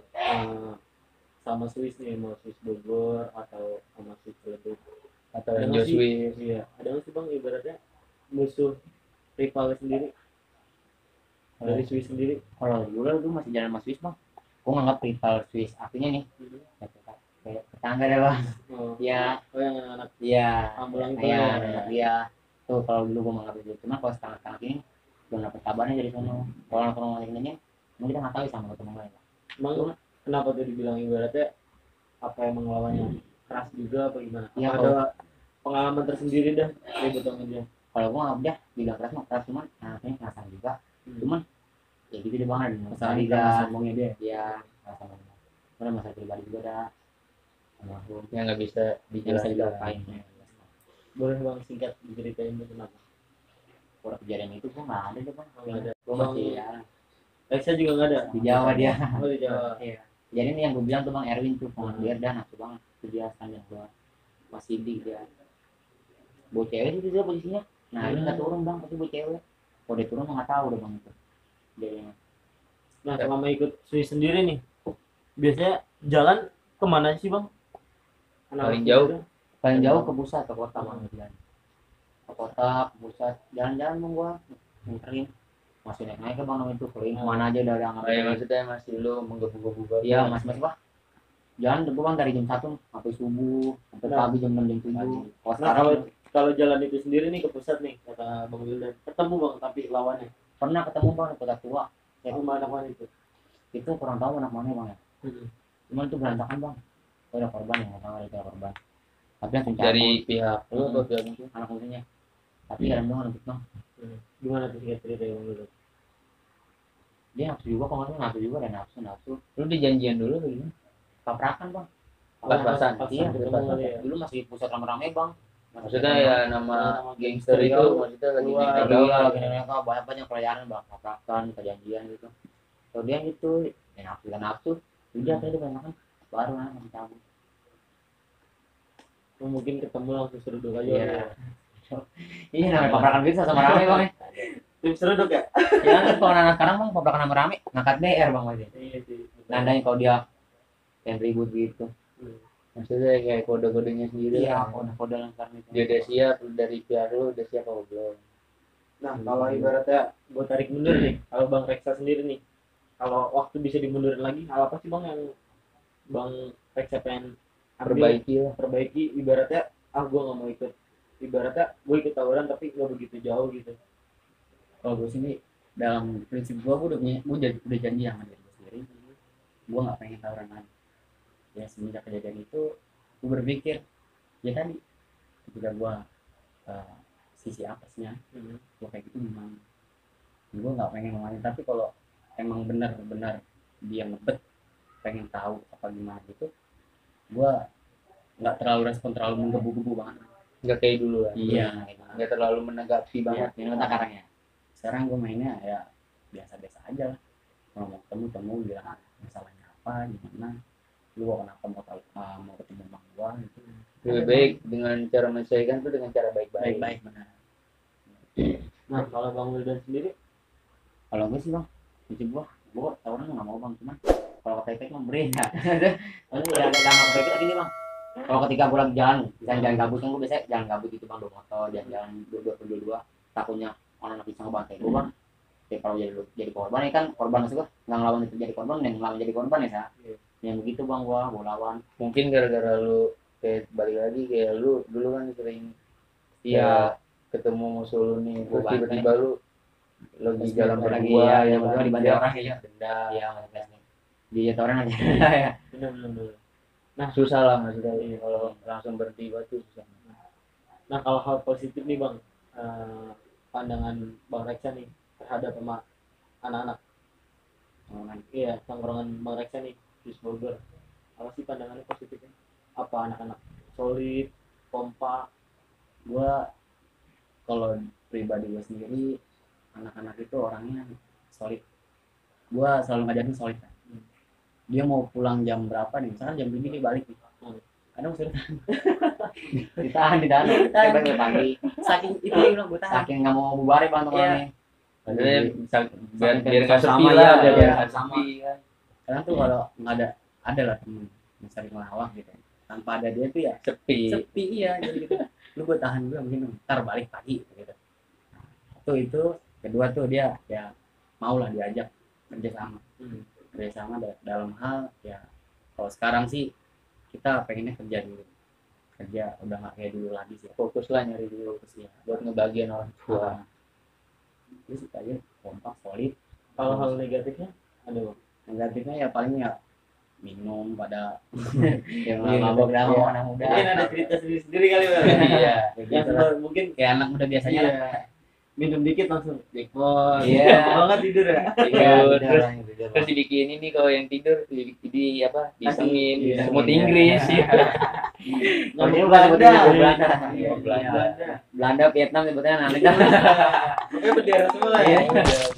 sama Swiss nih, mau Swiss Bogor atau sama Swiss Ciledug, Atau ada yang nggak sih? Joshua Iya, ada nggak sih bang ibaratnya musuh rival sendiri dari Swiss sendiri? Kalau dulu masih jalan mas Wisma, Aku nganggap rival Swiss artinya nih kayak tetangga deh bang. Oh, Ya, oh yang anak iya. ambulan itu Iya, ya. dia tuh kalau dulu gue menganggap itu. Cuma kalau sekarang ini belum dapet kabarnya dari sono. Kalau nongkrong lagi nanya, mungkin kita nggak tahu sama ketemu lain. Emang kenapa tuh dibilang ibaratnya apa emang lawannya keras juga apa gimana? Iya, Apa ada pengalaman tersendiri dah ribut sama dia? Kalau gue nggak udah bilang keras mah keras, cuman anaknya kerasan juga. Cuman ya gitu deh bang, ada masalah juga. Sombongnya dia. Iya, kerasan. Ada masalah pribadi juga dah. Almarhum. yang nggak bisa Yang saya juga dijelaskan. lain. Boleh bang singkat diceritain itu kenapa? Kalau kejadian itu gue nggak ada deh bang. Nggak ada. Gue masih ya Reksa juga nggak ada. di Jawa dia. Oh di Jawa. Iya. Jadi ini yang gue bilang tuh bang Erwin tuh dia dan nafsu banget. Itu dia standar gue masih di dia. Bawa cewek itu dia posisinya. Nah ini nggak turun bang, tapi bawa cewek. Kalau dia turun nggak tahu udah bang itu. Dia Nah selama ikut Swiss sendiri nih, biasanya jalan kemana sih bang? Paling jauh. itu? paling jauh ke pusat, ke kota bang jalan. Ke kota, ke pusat, jalan-jalan bang gua muterin. Masih naik ke bang itu keliling kemana aja dari Oh, ya, maksudnya masih lu menggebu-gebu. Iya mas wah. Jalan tuh bang dari jam 1 sampai subuh, sampai Nah. pagi jam 6 jam 7. Kalau Nah sekarang kalau jalan itu sendiri nih ke pusat nih kata bang Wildan, ketemu bang tapi lawannya pernah ketemu bang di kota tua. rumah anak mana itu? Itu kurang tahu anak mana bang ya. Cuman itu berantakan bang. Ada korban ya, nggak tahu ada korban. Tapi yang Dari pihak lu atau pihak itu? anak musuhnya. Tapi dalam doang anak bang. Gimana tuh singkat cerita bang Wildan? Dia nafsu juga, kalau nggak salah nafsu juga dan nafsu. Lu dijanjian dulu atau gimana? Tabrakan bang. Pas-pasan. Iya, ketemu pas-pasan. kali ya. Dulu masih pusat rame-rame bang. Maksudnya ya nama Nama gangster gangster itu itu maksudnya lagi keluar. naik Iya, daun. lagi mereka banyak pelayaran bang, tabrakan, kejadian gitu. Kalau dia gitu, ya nafsu kan nafsu. Udah tadi banyak baru masih cabut. Mungkin ketemu langsung seruduk aja. Iya. Ya. Ini namanya tabrakan bisa sama rame bang. Tim seruduk ya? Ya kan kalau anak sekarang bang tabrakan sama rame, ngangkat BR bang masih. Iya sih. Nandain kalau dia yang ribut gitu. Maksudnya kayak kode-kodenya sendiri Iya, lah. kode sekarang itu. Dia udah siap dari pihak lu udah siap apa belum? Nah kalau ibaratnya gue tarik mundur nih, kalau bang Reksa sendiri nih, kalau waktu bisa dimundurin lagi, hal apa sih bang yang bang Reksa pengen ambil, Perbaiki lah. ibaratnya gue nggak mau ikut, ibaratnya gue ikut tawuran tapi nggak begitu jauh gitu. Kalau gue sini dalam prinsip gue udah punya, udah janji sama diri gue sendiri. Gue nggak pengen tawuran lagi. Ya semenjak kejadian itu, gue berpikir ya tadi ketika gue sisi apesnya, gue kayak gitu memang gue nggak pengen ngomongin. Tapi kalau emang benar-benar dia ngebet pengen tahu apa gimana gitu, gue nggak terlalu respon terlalu menggebu-gebu banget. Nggak kayak dulu lah. Iya, Nggak terlalu menanggapi banget. ini sekarang ya. Sekarang gue mainnya ya biasa-biasa aja lah. Kalau mau ketemu bilang masalahnya apa, gimana, lu kenapa mau tahu, mau ketemu bang gua gitu. Lebih baik dengan cara menyelesaikan tuh dengan cara baik-baik. Baik-baik benar. Nah kalau bang Wildan sendiri, Kalau gue sih bang, prinsip gua tawuran nggak mau bang, cuman kalau kepepet mah beri ya. Ini ya ada nggak kepepet lagi nih bang. Kalau ketika gue lagi jalan jalan gabut kan gue biasanya jalan gabut gitu bang, bawa motor jalan-jalan dua takutnya orang bisa ngebantai gue bang. Ya kalau jadi korban ya kan korban maksud gue nggak ngelawan itu jadi korban, yang ngelawan jadi korban ya sa. Yang begitu bang gua lawan. Mungkin gara-gara lu kayak balik lagi kayak lu dulu kan sering Iya. ketemu musuh lu nih, terus Gua tiba-tiba lu lagi Terus jalan berdua berdua ya, ya berdua kan, dibantai dia orang ya. dendam. Iya makanya di orang aja ya. benar. Susah lah maksudnya kalau langsung berhenti batu susah. Nah kalau hal positif nih bang, pandangan bang Reksa nih terhadap sama anak-anak, iya tongkrongan bang Reksa nih di Bogor, apa sih pandangannya positifnya? Apa anak-anak solid, kompak? Gua kalau pribadi gue sendiri anak-anak itu orangnya solid. Gua selalu ngajarin solid kan. Dia mau pulang jam berapa nih, misalkan jam 7 dia balik nih. Kadang mesti ditahan di danau, kita pagi. Saking itu dia bilang gue tahan. Saking nggak mau bubar bang temannya. Maksudnya biar nggak sepi sama lah, ya, biar ya, nggak sama. sepi kan. Kadang tuh kalau nggak ada lah temen yang sering ngelawak gitu. Tanpa ada dia tuh ya sepi iya jadi gitu. Lu gue tahan dulu mungkin ntar balik pagi gitu. Itu kedua tuh dia ya mau lah diajak kerja sama. kerjasama dalam hal ya, kalau sekarang sih kita pengennya kerja dulu, kerja udah nggak kayak dulu lagi sih, fokus lah nyari dulu fokus ya. buat ngebagian orang tua. Terus aja kompak solid. Kalau hal negatifnya ada bang? Negatifnya ya paling ya minum pada yang Iya, mabok dah iya. anak muda. Mungkin ada cerita sendiri kali bang. Iya. Kayak Yang gitu lah. mungkin Kayak anak muda biasanya iya, lah. minum dikit langsung jackpot. Iya. Banget tidur ya. Tidur, gitu terus lah, gitu terus lah. dibikin ini kalau yang tidur di apa disengin Iya. semut Inggris Iya. gitu. Kalau Nyamuk dulu kan sebutnya Belanda. Belanda. Iya, Belanda. Belanda. Belanda, Vietnam sebutnya nanti kan. Pokoknya bendera semua lah ya.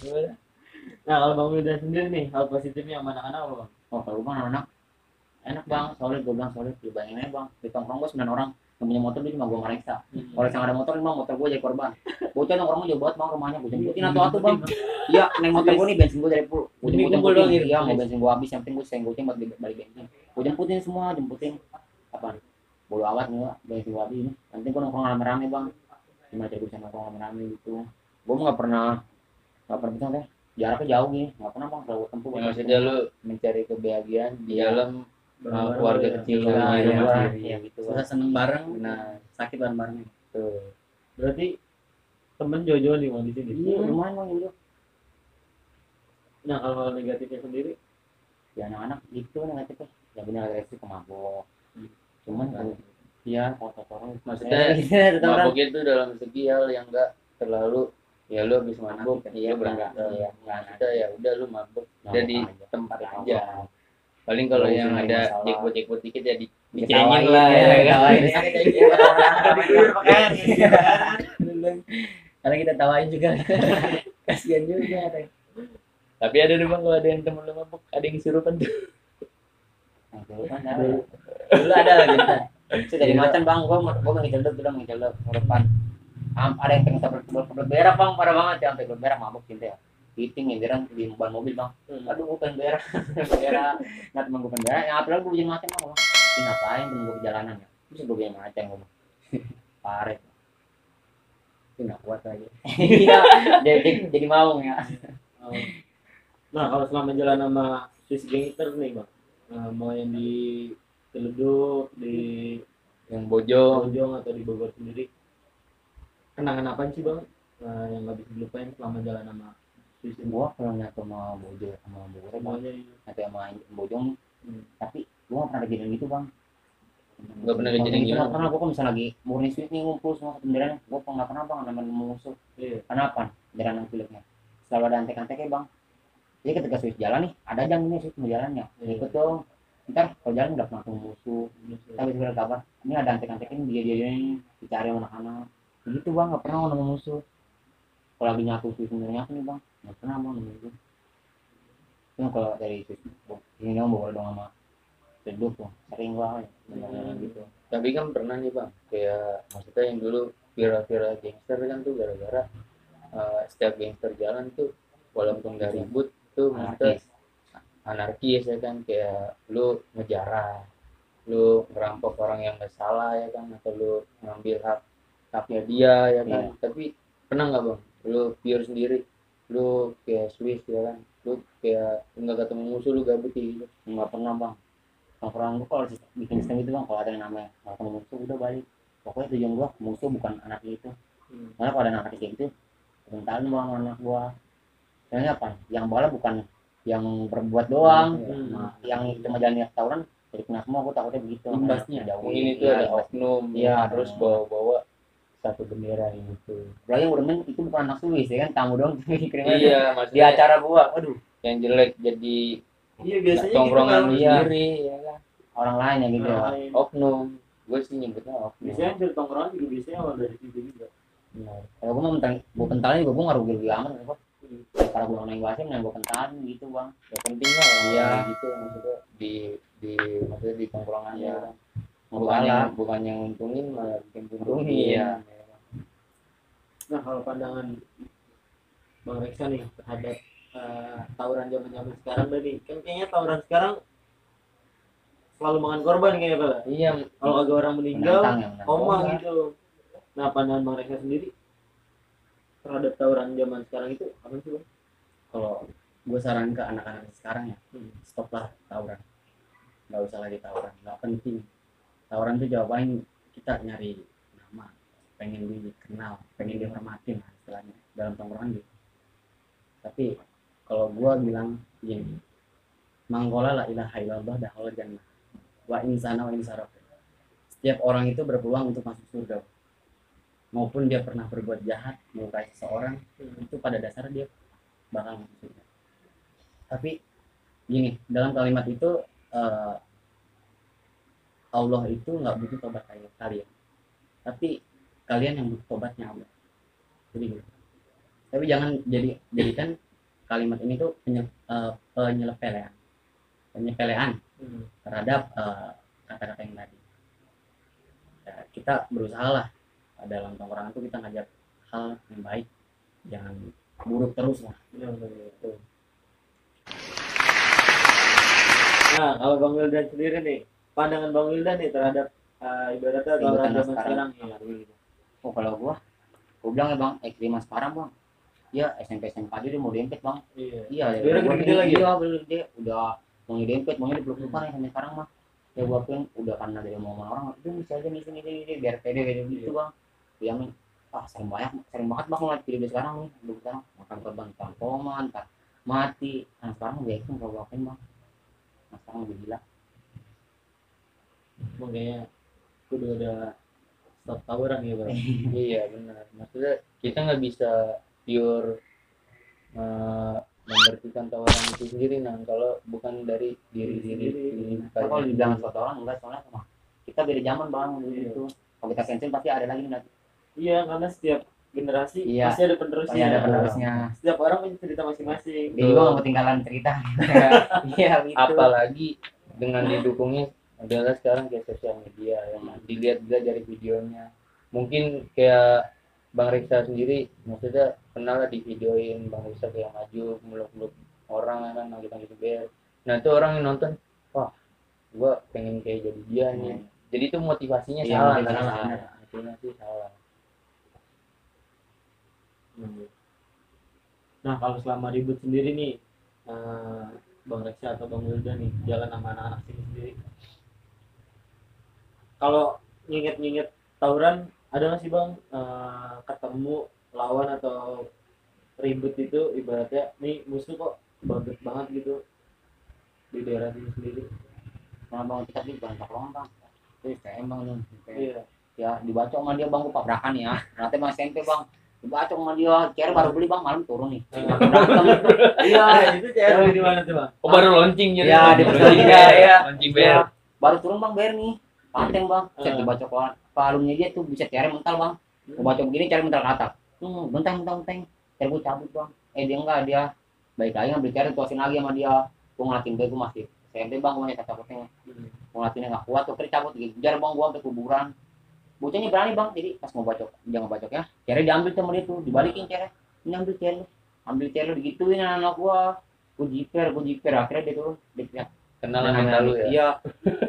Iya. Nah kalau bang Wildan sendiri nih hal positifnya sama anak-anak apa bang? Oh kalau bang anak enak bang, solid, gue bilang solid. Lu bayangin aja bang, di tongkrong gue 9 orang, yang punya motor dia cuma gue ngereksa. Kalau yang ada motor bang, motor gue jadi korban. Bocah nongkrongnya jauh banget bang, rumahnya gue jemputin atau bang. Iya, naik motor gue nih bensin gue dari pul. Gue Demi jemputin kumpul doang gitu? iya, mau bensin gue habis, yang penting gue senggotnya buat balik bensin. Gue jemputin semua, jemputin apa? Bodo amat nih, bensin gue habis ini. Nanti gue nongkrong rame-rame bang. Gimana cara gue bisa nongkrong rame-rame gitu? Gue nggak pernah bisa deh. Jaraknya jauh nih, nggak pernah bang kalau tempuh. Ya, maksudnya lu mencari kebahagiaan di Iya. dalam keluarga kecil lu Iya, di iya, rumah iya. sendiri ya gitu. Susah seneng bareng, Nah, sakit bareng-bareng. tuh. Berarti temen jauh-jauh nih bang di sini. Iya, lumayan bang gitu. Nah kalau hal negatifnya sendiri, Ya anak-anak gitu negatifnya. Ya benar agresif ke mabok. Cuman Nah. kalau iya kotor-kotor. Maksudnya tetap orang. mabuk itu dalam segi hal yang enggak terlalu ya lu habis mabuk Iya, lu berangkat iya. maksudnya ya udah lu mabuk Mabuk udah di aja. tempat Mabuk aja aja. paling kalau Nggak yang usah nyari ada masalah. jackpot dikit ya Diketawain dicengin lah ya, ya kan. diketawain. dikuyur pakaian. Karena kita tawain juga. Kasihan juga. tapi ada deh bang kalau ada yang temen lu mabuk ada yang kesurupan tuh Nah, dulu kan ada. Dulu ada lagi kan. Itu dari macan bang, gua mengejar dulu udah mengejar dulu ke depan. Ada yang pengen tabrak berak bang, parah banget ya sampai berak mabuk cinta ya. Piting ngintiran di ban mobil bang. Aduh gua pengen berak, berak. Nah temen gua pengen berak, yang apalagi gua bikin macan bang. Ini ngapain temen gua perjalanan ya? Terus gua bikin macan gua. Parah. Itu nggak kuat lagi. Iya, jadi mau ya. Nah kalau selama jalan sama Swiss Gangster nih bang, mau yang di Ciledug, di yang bojong Bojong atau di Bogor sendiri, kenangan apa sih bang yang nggak bisa dilupain selama jalan sama Swiss ini? Gua kalau nyatu sama Bogor bang, Semuanya ini. nyatu sama Bojong, tapi gua nggak pernah kejadian gitu bang. nggak pernah kejadian Nggak gimana pernah, gua kalau misalnya lagi murni sweet nih ngumpul semua kendaraan, gua nggak pernah bang namanya musuh. Iya. Kenapa? Kendaraan pilotnya selalu ada antek-anteknya bang. Jadi ketika sweet jalan nih, ada aja nih sweet mau jalannya, Iya. ikut dong. Ntar kalau jalan udah pernah ketemu musuh, tapi segala kabar. Ini ada antek-anteknya dia ini dicari sama anak-anak. Begitu bang, nggak pernah nemu musuh. Kalau lagi nyatu sweet sebenarnya nih bang, nggak pernah bang nemu musuh. Cuma kalau dari sweet ini dong bawa dong sama Ciledug tuh, sering banget gitu. tapi kan pernah nih bang kayak maksudnya yang dulu viral-viral gangster kan tuh gara-gara setiap gangster jalan tuh walaupun nggak ribut tuh maksudnya anarkis ya kan kayak lu ngejarah lu ngerampok orang yang nggak salah ya kan atau lu ngambil haknya dia ya kan tapi pernah nggak bang lu pure sendiri lu kayak Swiss ya kan lu kayak nggak ketemu musuh lu gabut gitu Nggak pernah bang. Nongkrong gua kalau bikin sistem itu bang, kalau ada yang namanya nggak ketemu musuh udah balik. Pokoknya tujuan gua musuh bukan anak itu. Karena kalau ada anak kayak gitu, bentalin bang anak gua. Soalnya apa? Yang bala bukan yang berbuat doang. Nah, yang cuma jalan tawuran jadi kena semua. Gua takutnya begitu. Imbasnya. mungkin itu ada oknum Iya, terus bawa satu bendera gitu Apalagi yang udah main itu bukan anak Swiss ya kan, tamu dong. iya Di maksudnya acara gua, aduh, yang jelek jadi Iya biasanya tongkrongan gitu kan. iya. sendiri ya kan orang lain yang gitu. Orang lain. oknum gue sih nyebutnya oknum Biasanya dari tongkrongan juga biasanya awal dari situ juga. Benar. Kalau gua mau gua pentalin juga, gua nggak rugi amat kok. Para gua naik wasim yang gua pentalin gitu bang. yang penting lah orang Iya. gitu maksudnya di maksudnya di tongkrongannya Iya. kan. Ngebala. bukan yang untungin malah bikin Untungin. iya Nah kalau pandangan Bang Reksa nih terhadap tawuran zaman sekarang tadi, kan kayaknya tawuran sekarang selalu makan korban kayaknya Bang. iya Kalau ada orang meninggal, Penantang yang menang. koma gitu. Nah pandangan Bang Reksa sendiri terhadap tawuran zaman sekarang itu apa sih Bang? Kalau gue saran ke anak-anak sekarang ya, stop lah tawuran, nggak usah lagi tawuran, nggak penting. Tawuran tuh jawabannya kita nyari nama, pengen dikenal, pengen dihormatin lah istilahnya dalam tongkrongan gitu. Tapi kalau gue bilang gini, mangkola la ilaha illallah dahul jannah wa insana wa insaraf. Setiap orang itu berpeluang untuk masuk surga, maupun dia pernah berbuat jahat melukai seseorang, itu pada dasarnya dia bakal masuk surga. Tapi gini, dalam kalimat itu Allah itu nggak butuh tobat kalian, tapi kalian yang butuh tobatnya Allah. Jadi gitu. Tapi jangan jadikan kalimat ini tuh penyepelean terhadap kata-kata yang tadi. Ya, kita berusaha lah dalam tongkrongan itu kita ngajak hal yang baik, jangan buruk terus lah. Nah, kalau Bang Wildan sendiri nih, pandangan Bang Wildan nih terhadap ibaratnya tawuran zaman sekarang ya. Oh kalau gua bilang ya bang, ekstrim sekarang bang, ya SMP SMK dia mau dempet bang. Iya Dia udah gede lagi. Iya gede, udah mau dempet, mau dipeluk-pelukan ya sampai sekarang mah. Ya gua pun udah karena dari omongan orang itu bisa aja nih biar pede gitu bang. Yang sering banget bang ngeliat video sekarang nih, sekarang makan korban tangkoman, mati. Nah sekarang gue ekstrim kalau gua bang. Nah sekarang lebih gila. Makanya udah stop tawuran ya bang. Iya benar, maksudnya kita nggak bisa pure membersihkan tawuran itu sendiri nah kalau bukan dari diri Kalau dibilang stop tawuran enggak, soalnya sama kita beda zaman bang gitu. Kalau kita pensiun pasti ada lagi nanti. Iya, karena setiap generasi pasti ada penerusnya. Pasti ada penerusnya. Setiap orang punya cerita masing-masing. Dia juga nggak ketinggalan cerita. Iya gitu. Apalagi dengan didukungnya adalah sekarang kayak sosial media yang dilihat dari videonya. Mungkin kayak Bang Riksa sendiri, maksudnya kenal lah di videoin Bang Riksa kayak maju meluk-meluk orang kan nangis-nangis ber. Nah itu orang yang nonton, wah, gua pengen kayak jadi dia nih. Jadi itu motivasinya salah. Motivasi salah. Nah kalau selama ribut sendiri nih, Bang Riksa atau Bang Wildan nih jalan sama anak-anak sini sendiri. Kalau nginget tawuran ada nggak sih bang ketemu lawan atau ribut itu ibaratnya nih musuh kok banget gitu di daerah sini sendiri? Nah bang kita di bang tolong bang, itu emang nih. Iya. Ya dibaca sama dia bang, gua tabrakan ya. Nanti bang SMP bang, dibaca sama dia, CR baru beli bang, malam turun nih. Iya. Itu CR di mana tuh bang? Oh baru launching jadi. Iya di launching ber. Baru turun bang ber nih. Panteng bang, saya dibaca palungnya dia tuh bisa cari mental bang. Gua baca begini cari mental kata. Benteng. Cari gua cabut bang. Dia enggak, dia baik lagi ngambil cari tuasin lagi sama dia. Gua ngelatin dia, gua masih SMP bang, gua masih takutnya. Gua ngelatinnya nggak kuat tuh, cabut kejar bang, gua sampai kuburan. Bocahnya berani bang, jadi pas mau bacok, jangan bacok ya. Cari diambil sama dia tuh, dibalikin cari. Ini ambil cari lu digituin anak gua. Gua jiper, akhirnya dia turun, dia Kenalan sama lu ya? Iya.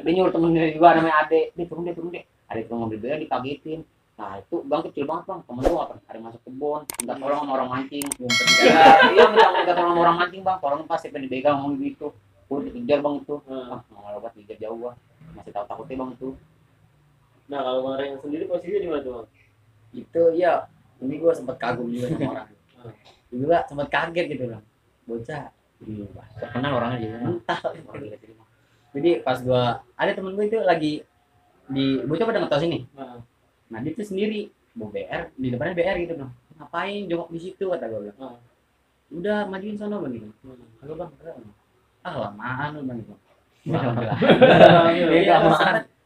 Dia nyuruh temen dia juga namanya Ade. Dia turun deh. Ade turun mobil dia dikagetin. Nah itu bang kecil banget bang. Temen lu apa? Hari masuk kebun, minta tolong sama orang mancing. Iya minta tolong sama orang mancing bang. Tolong pasti pengen dibegal ngomong gitu. Gua dikejar bang itu. Mau lewat dikejar jauh gua. Masih takutnya bang itu. Nah kalau bang Reng sendiri posisinya di mana tuh bang? Itu ya. Ini gua sempat kagum juga sama orang. Juga sempat kaget gitu bang. Bocah. Terkenal orangnya juga mental. Jadi pas gua ada temen gua itu lagi di bocah pada ngetos ini. Nah dia tuh sendiri bawa BR, di depannya BR gitu bang. Ngapain jongkok di situ kata gua bilang. Udah majuin sono bang gitu. Halo bang, lamaan lu bang gitu.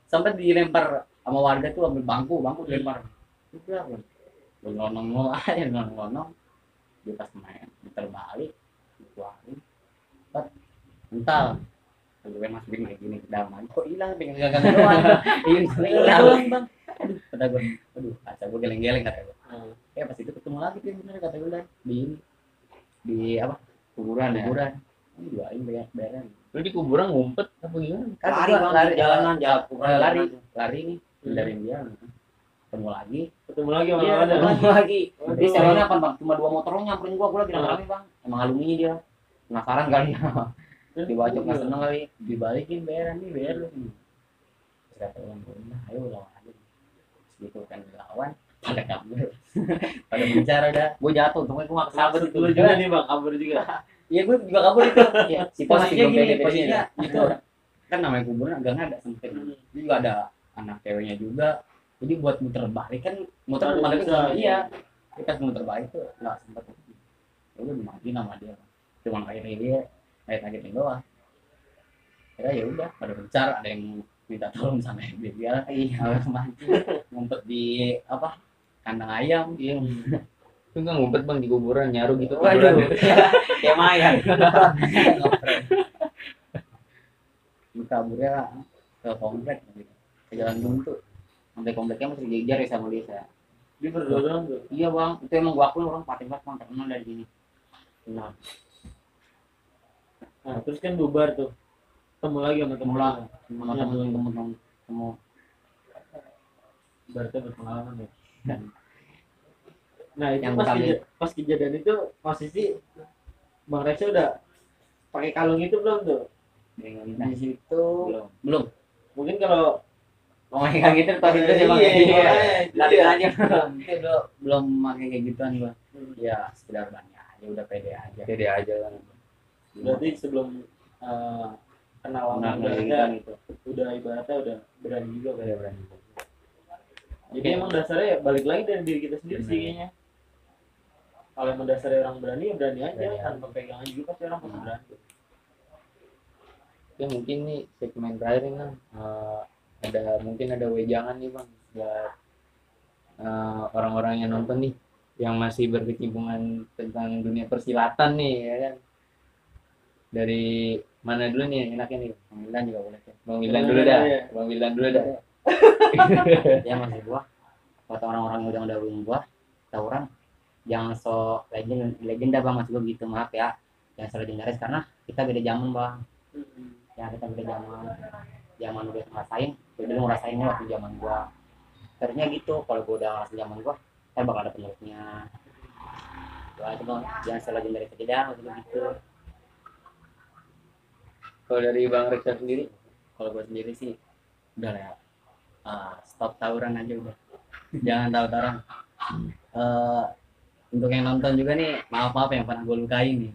Sampai dilempar sama warga tuh ambil bangku dilempar. Udah bang. Lonong. Dia pas main terbalik. Keluarin mental gue masukin kayak gini ke dalam aja kok hilang pengen gagal doang hilang bang kata gue kaca gue geleng-geleng kata gue pas itu ketemu lagi tuh bener kata gue di apa kuburan ini doain bayaran lu di kuburan ngumpet apa gimana? lari jalanan lari nih dari dia ketemu lagi dia sebenarnya apa bang, cuma 2 motornya nyamperin gua lagi rame bang, emang alumni dia penasaran kali ya. Terus Dibacok nggak gimana? seneng kali, dibalikin bayaran nih bayar lu. Terus kata orang tuanya, ayo lawan aja. Terus gitu kan dilawan, pada kabur, pada bicara dah. Gue jatuh, untungnya gue nggak kesabet Maksud itu. lu juga nih bang, kabur juga. Iya gue juga kabur itu. Ya, Si posisinya belum gini, pede-pedenya posisinya gitu. Kan namanya kuburan agak ada sempit. Ini juga ada anak ceweknya juga. Jadi buat muter balik kan, muter Ada balik susah, kan ya. iya. Kita muter balik tuh nggak sempet. Ya udah dimati nama dia. Cuma kayak dia, kayak doang. Ya udah, pada bicara ada yang minta tolong sama dia. Iya, harus mancing, ngumpet di apa? Kandang ayam. Iya. Itu nggak ngumpet bang di kuburan nyaru gitu Waduh, kuburan. kayak Maya. Kaburnya ke komplek gitu. Ke jalan buntu. Sampai kompleknya masih dikejar ya sama dia. Dia berdua doang tuh. Iya bang, itu emang gua akuin orang paling bang terkenal dari sini. Nah, Nah terus kan bubar tuh, ketemu lagi sama temen Mulai. lu. Temu Berarti berpengalaman ya. Nah itu Yang pas kejadian itu posisi Bang Reza udah pakai kalung itu belum tuh? di situ belum. Mungkin kalau Ngomongin kayak gitu tadi itu sih bang. Iya, Lari iya. aja. Itu belum pakai kayak gituan gua. Ya sekedar banyak aja, udah pede aja. Pede aja kan. berarti sebelum kenal sama Benar Bang kayak Reza gitu. udah ibaratnya udah berani juga kan. Pede berani. Jadi emang dasarnya ya balik lagi dari diri kita sendiri sih Benar. kayaknya. Kalau emang dasarnya orang berani ya berani aja, Berani tanpa pegangan juga pasti orang pasti berani. Ya mungkin nih segmen terakhir nih kan mungkin ada wejangan nih bang buat orang-orang yang nonton nih yang masih berkecimpungan tentang dunia persilatan nih ya kan. Dari mana dulu nih yang enaknya nih? Bang Wildan juga boleh tuh. Bang Wildan dulu dah. Iya. Bang Wildan dulu dah. Ya maksud gua, kata orang-orang yang udah dahuluin gua, tawuran jangan so legenda bang, maksud gua gitu, maaf ya. Jangan so legendaris karena kita beda zaman bang. Ya kita beda zaman udah ngerasain, jadi lu ngerasain waktu zaman gua. Ternyata gitu, kalau gua udah ngerasain zaman gua, saya bakal ada penerusnya. Doa itu bang, jangan so legendaris aja dah, maksud gua gitu. Kalau dari Bang Reza sendiri, Kalau gua sendiri sih udah lah ya, stop tawuran aja udah. Jangan tawuran. Untuk yang nonton juga nih, maaf yang pernah gue lukain nih.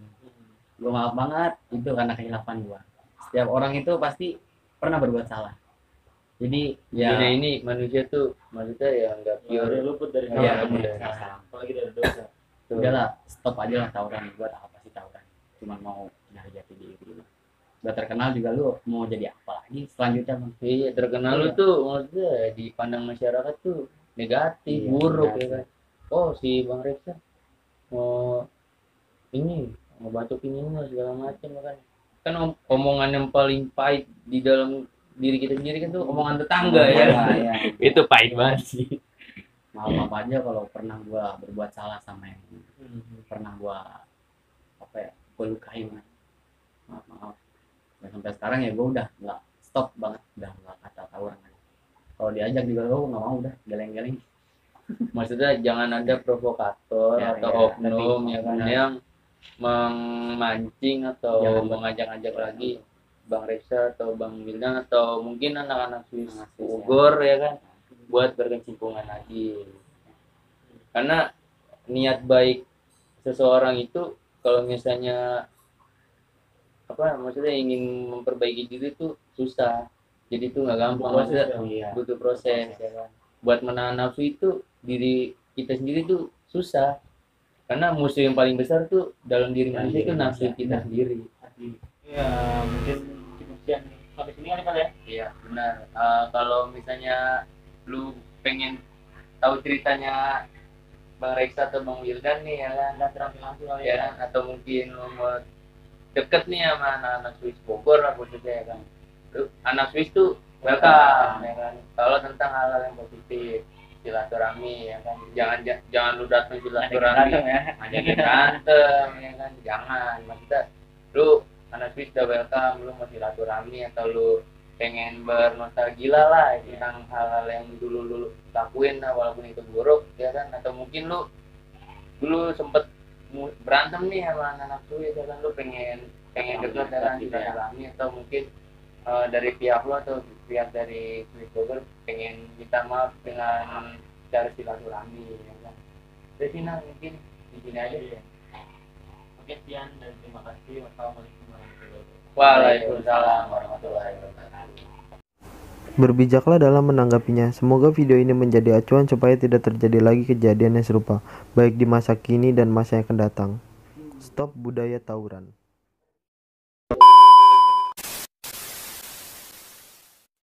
Gue maaf banget, itu karena kehilapan gue. Setiap orang itu pasti pernah berbuat salah. Jadi dunia ya ini manusia tuh maksudnya ya nggak Pure pure. luput dari ya, salah, luput bener. dari apalagi dari dosa. Udahlah, stop aja lah tawuran. Buat apa sih tawuran? Cuma mau nyari jati diri gitu. Udah terkenal juga lu mau jadi apa lagi selanjutnya bang? Iya terkenal lu Iya. tuh maksudnya dipandang masyarakat tuh negatif, Iya, buruk negatif. ya kan. Oh si Bang Reza mau mau bacokin ini segala macam kan. Kan omongan yang paling pahit di dalam diri kita sendiri kan tuh omongan tetangga ya. Ya. Itu pahit banget sih. Maaf aja kalau pernah gua berbuat salah sama yang pernah gua apa ya, gua lukain. Maaf. Dan sampai sekarang ya gua udah nggak stop banget, udah nggak kata tawuran lagi. Kalau diajak juga gua nggak mau, udah geleng-geleng. Maksudnya jangan ada provokator Ya, atau ya, oknum tapi ya kan benar. yang memancing atau Jangan mengajak-ajak lagi Bang Reza atau Bang Wildan atau mungkin anak-anak Swiss Anak Swiss, Bogor ya kan buat berkecimpungan lagi. Karena niat baik seseorang itu kalau misalnya maksudnya ingin memperbaiki diri itu susah. Jadi itu nggak gampang, maksudnya Iya. butuh proses ya kan. Buat menahan nafsu itu diri kita sendiri tuh susah. Karena musuh yang paling besar tuh dalam diri Ya, manusia itu diri nafsu manusia. kita sendiri. Ya mungkin cukup sekian sampai sini kali Pak ya. Iya benar. Kalau misalnya lu pengen tahu ceritanya Bang Reksa atau Bang Wildan nih ya kan, Nggak terapi langsung kali ya ya. kan? Atau mungkin lu mau deket nih sama anak-anak Swiss Bogor lah khususnya ya kan. Lu, anak Swiss tuh welcome ya kan. Kalau tentang hal-hal yang positif, silaturahmi ya kan. Jangan lu datang silaturahmi ya. ngajakin berantem ya kan, jangan. Maksudnya lu anak Swiss udah welcome, lu mau silaturahmi atau lu pengen bernostalgia lah tentang hal-hal yang dulu lakuin lah, walaupun itu buruk ya kan, atau mungkin lu dulu sempet berantem nih sama anak lu ya kan, lu pengen dekat dengan silaturahmi, atau mungkin dari pihak lu atau pihak dari Swiss Burger pengen minta maaf dengan cara silaturahmi ya kan. Jadi nah mungkin di sini aja ya. Oke, sekian dan terima kasih. Wassalamualaikum warahmatullahi wabarakatuh. Waalaikumsalam warahmatullahi wabarakatuh. Berbijaklah dalam menanggapinya. Semoga video ini menjadi acuan supaya tidak terjadi lagi kejadian yang serupa, baik di masa kini dan masa yang akan datang. Stop budaya tawuran.